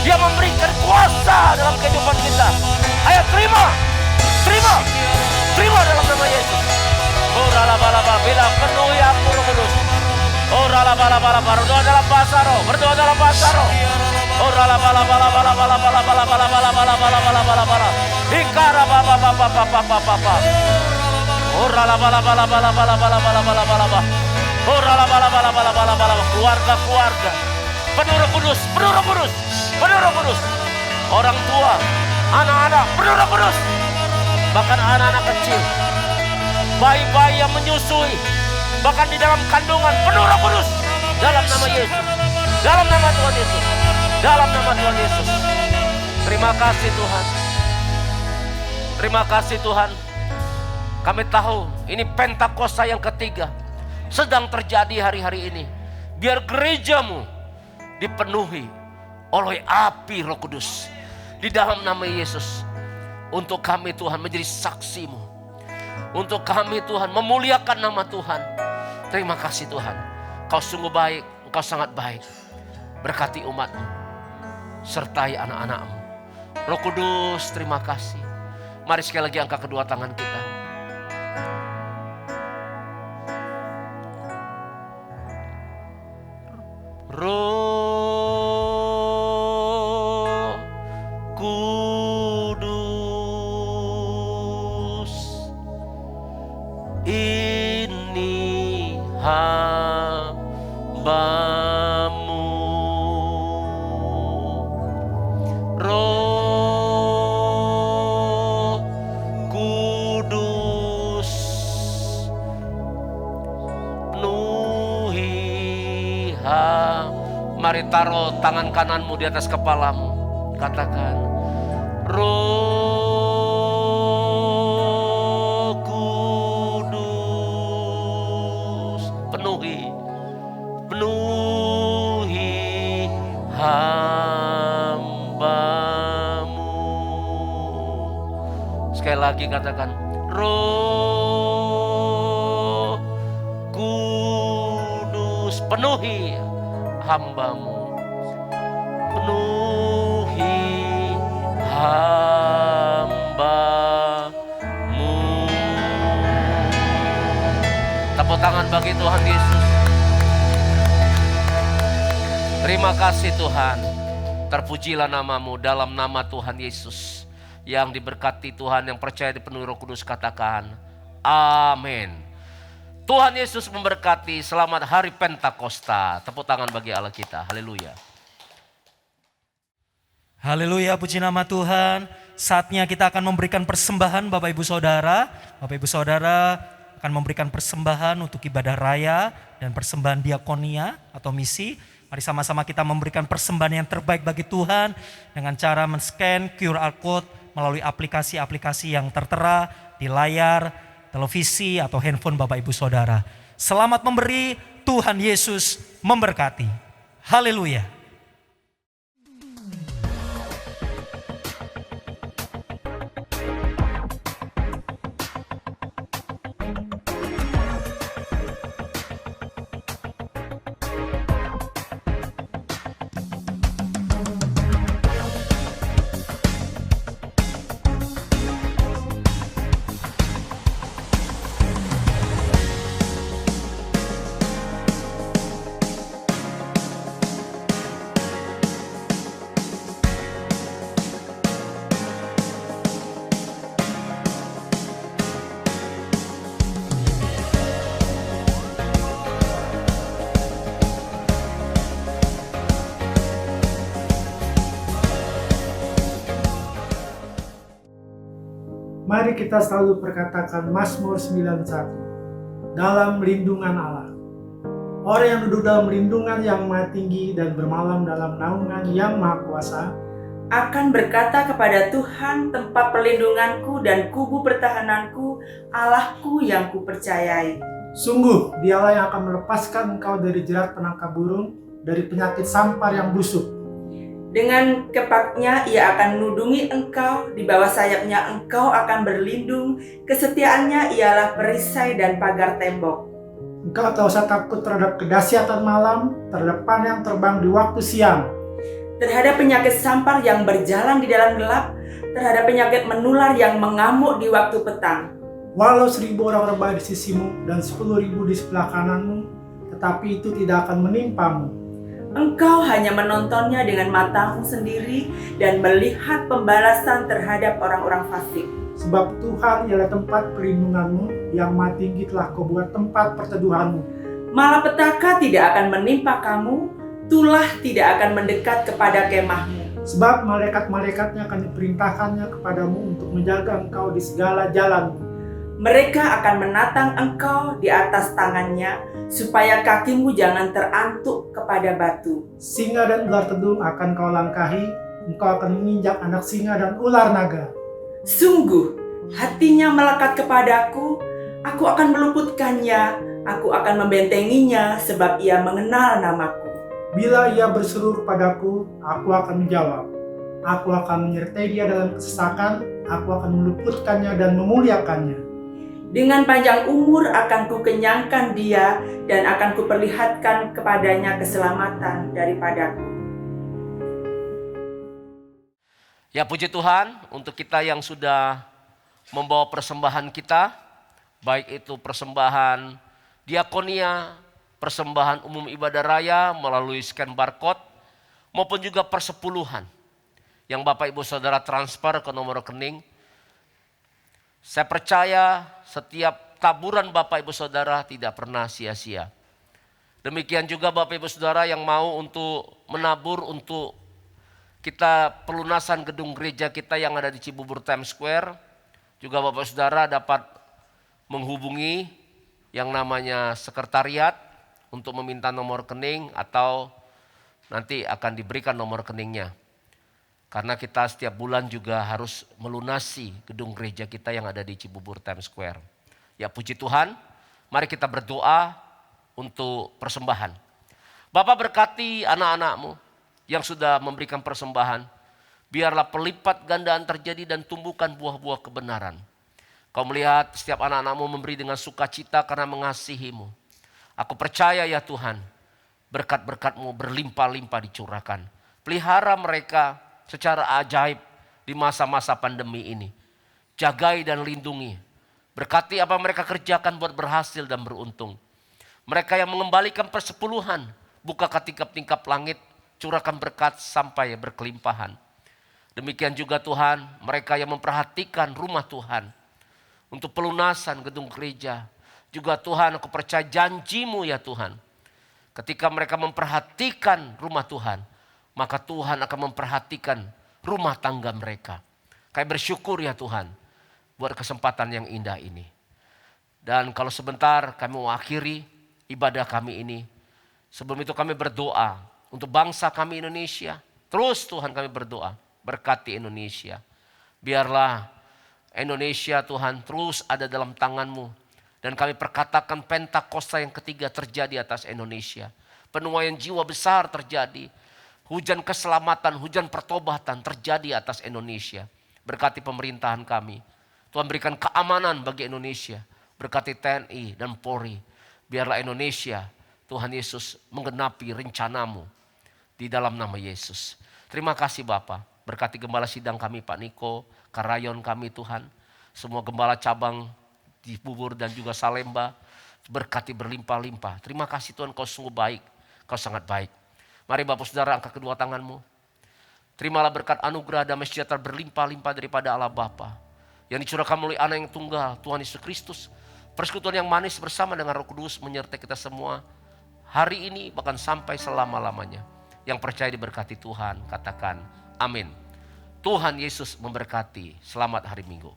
Dia memberikan kuasa dalam kehidupan kita. Ayo terima dalam nama Yesus. Oh ralabalaba, bila penuhi aku Roh Kudus. Oh ralabalaba, berdoa dalam bahasa roh. Oh ralabalaba. Hikara baba. Oh ralabalaba. Oh ralabalaba. Keluarga. Penuh Roh Kudus. Orang tua, anak-anak, penuh Roh Kudus. Bahkan anak-anak kecil, bayi-bayi yang menyusui, bahkan di dalam kandungan, penuh Roh Kudus. Dalam nama Yesus. Dalam nama Tuhan Yesus. Terima kasih Tuhan. Kami tahu ini Pentakosta yang ketiga sedang terjadi hari-hari ini. Biar gerejamu dipenuhi oleh api Roh Kudus. Di dalam nama Yesus. Untuk kami Tuhan menjadi saksimu. Untuk kami Tuhan memuliakan nama Tuhan. Terima kasih Tuhan. Kau sungguh baik. Engkau sangat baik. Berkati umatmu. Sertai anak-anakmu. Roh Kudus terima kasih. Mari sekali lagi angkat kedua tangan kita. Roh Kudus, ini hambamu. Roh Kudus, penuhi Mari taruh tangan kananmu di atas kepalamu. Katakan, Roh Kudus, penuhi hambamu. Sekali lagi katakan, Roh Kudus, penuhi hambamu, penuhi hambamu. Tepuk tangan bagi Tuhan Yesus. Terima kasih Tuhan. Terpujilah namamu dalam nama Tuhan Yesus. Yang diberkati Tuhan, yang percaya dipenuhi Roh Kudus katakan amin. Tuhan Yesus memberkati. Selamat hari Pentakosta. Tepuk tangan bagi Allah kita. Haleluya. Haleluya, puji nama Tuhan. Saatnya kita akan memberikan persembahan Bapak Ibu Saudara. Bapak Ibu Saudara akan memberikan persembahan untuk ibadah raya dan persembahan diakonia atau misi. Mari sama-sama kita memberikan persembahan yang terbaik bagi Tuhan dengan cara men-scan QR Code melalui aplikasi-aplikasi yang tertera di layar televisi atau handphone Bapak Ibu Saudara. Selamat memberi, Tuhan Yesus memberkati. Haleluya. Mari kita selalu perkatakan Mazmur 91. Dalam lindungan Allah. Orang yang duduk dalam lindungan yang maha tinggi dan bermalam dalam naungan yang maha kuasa akan berkata kepada Tuhan, tempat perlindunganku dan kubu pertahananku, Allahku yang kupercayai. Sungguh dialah yang akan melepaskan engkau dari jerat penangkap burung, dari penyakit sampar yang busuk. Dengan kepaknya ia akan menudungi engkau, di bawah sayapnya engkau akan berlindung, kesetiaannya ialah perisai dan pagar tembok. Engkau tak usah takut terhadap kedahsyatan malam, terhadap panah yang terbang di waktu siang, Terhadap penyakit sampar yang berjalan di dalam gelap, terhadap penyakit menular yang mengamuk di waktu petang. walau 1000 orang rebah di sisimu dan 10.000 di sebelah kananmu, tetapi itu tidak akan menimpamu. Engkau hanya menontonnya dengan matamu sendiri dan melihat pembalasan terhadap orang-orang fasik. Sebab Tuhan ialah tempat perlindunganmu, yang Maha Tinggi telah kau buat tempat perteduhanmu. Malapetaka tidak akan menimpa kamu, tulah tidak akan mendekat kepada kemahmu. Sebab malaikat-malaikatnya akan diperintahkannya kepadamu untuk menjaga engkau di segala jalanmu. Mereka akan menatang engkau di atas tangannya, supaya kakimu jangan terantuk kepada batu. Singa dan ular tedung akan kau langkahi, engkau akan menginjak anak singa dan ular naga. Sungguh, hatinya melekat kepadaku, aku akan meluputkannya, aku akan membentenginya, sebab ia mengenal namaku. Bila ia berseru kepadaku, aku akan menjawab. Aku akan menyertai dia dalam kesesakan, aku akan meluputkannya dan memuliakannya. Dengan panjang umur akan kukenyangkan dia, dan akan kuperlihatkan kepadanya keselamatan daripadaku. Ya puji Tuhan untuk kita yang sudah membawa persembahan kita, baik itu persembahan diakonia, persembahan umum ibadah raya melalui scan barcode, maupun juga persepuluhan yang Bapak Ibu Saudara transfer ke nomor rekening. Saya percaya setiap taburan Bapak Ibu Saudara tidak pernah sia-sia. Demikian juga Bapak Ibu Saudara yang mau untuk menabur untuk kita pelunasan gedung gereja kita yang ada di Cibubur Times Square. Juga Bapak Saudara dapat menghubungi yang namanya sekretariat untuk meminta nomor rekening atau nanti akan diberikan nomor rekeningnya. Karena kita setiap bulan juga harus melunasi gedung gereja kita yang ada di Cibubur Times Square. Ya puji Tuhan, mari kita berdoa untuk persembahan. Bapak berkati anak-anakmu yang sudah memberikan persembahan. Biarlah pelipat gandaan terjadi dan tumbuhkan buah-buah kebenaran. Kau melihat setiap anak-anakmu memberi dengan sukacita karena mengasihimu. Aku percaya ya Tuhan, berkat-berkat-Mu berlimpah-limpah dicurahkan. Pelihara mereka secara ajaib di masa-masa pandemi ini. Jagai dan lindungi. Berkati apa mereka kerjakan buat berhasil dan beruntung. Mereka yang mengembalikan persepuluhan, bukakan tingkap-tingkap langit, curahkan berkat sampai berkelimpahan. Demikian juga Tuhan, mereka yang memperhatikan rumah Tuhan untuk pelunasan gedung gereja. Juga Tuhan, aku percaya janji-Mu ya Tuhan. Ketika mereka memperhatikan rumah Tuhan, maka Tuhan akan memperhatikan rumah tangga mereka. Kami bersyukur ya Tuhan buat kesempatan yang indah ini. Dan kalau sebentar kami mau akhiri ibadah kami ini. Sebelum itu kami berdoa untuk bangsa kami Indonesia. Terus Tuhan kami berdoa, berkati Indonesia. Biarlah Indonesia Tuhan terus ada dalam tangan-Mu. Dan kami perkatakan Pentakosta yang ketiga terjadi atas Indonesia. Penuaian jiwa besar terjadi. Hujan keselamatan, hujan pertobatan terjadi atas Indonesia. Berkati pemerintahan kami. Tuhan berikan keamanan bagi Indonesia. Berkati TNI dan Polri. Biarlah Indonesia, Tuhan Yesus menggenapi rencana-Mu di dalam nama Yesus. Terima kasih Bapa. Berkati gembala sidang kami Pak Niko, Karayon kami Tuhan. Semua gembala cabang di Bubur dan juga Salemba. Berkati berlimpah-limpah. Terima kasih Tuhan, Kau sungguh baik. Kau sangat baik. Mari Bapak Saudara angkat kedua tanganmu. Terimalah berkat anugerah damai sejahtera berlimpah-limpah daripada Allah Bapa. Yang dicurahkan melalui Anak yang tunggal, Tuhan Yesus Kristus. Persekutuan yang manis bersama dengan Roh Kudus menyertai kita semua. Hari ini bahkan sampai selama-lamanya. Yang percaya diberkati Tuhan, katakan amin. Tuhan Yesus memberkati. Selamat hari Minggu.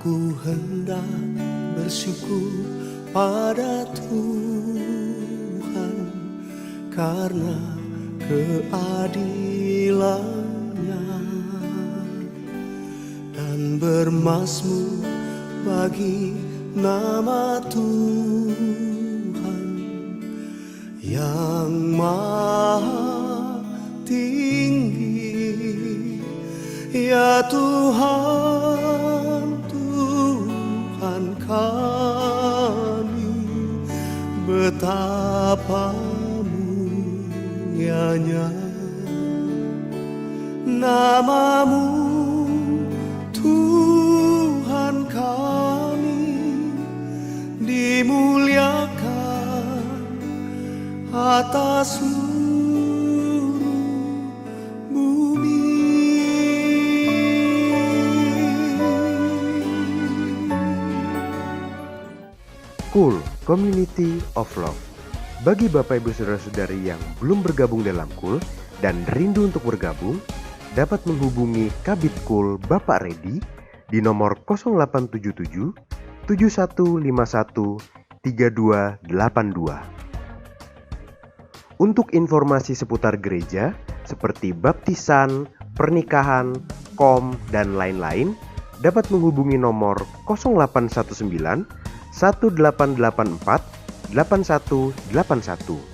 Aku hendak bersyukur pada Tuhan karena keadilan-Nya. bermazmur bagi nama Tuhan yang maha tinggi. Ya Tuhan, Tuhan kami, betapa mulianya namamu, Tuhan kami, dimuliakan atas seluruh bumi. Cool Community of Love. Bagi Bapak Ibu Saudara-saudari yang belum bergabung dalam Cool dan rindu untuk bergabung, dapat menghubungi Kabid Cool Bapak Redi di nomor 0877 7151 3282. Untuk informasi seputar gereja seperti baptisan, pernikahan, kom, dan lain-lain, dapat menghubungi nomor 0819 1884 8181.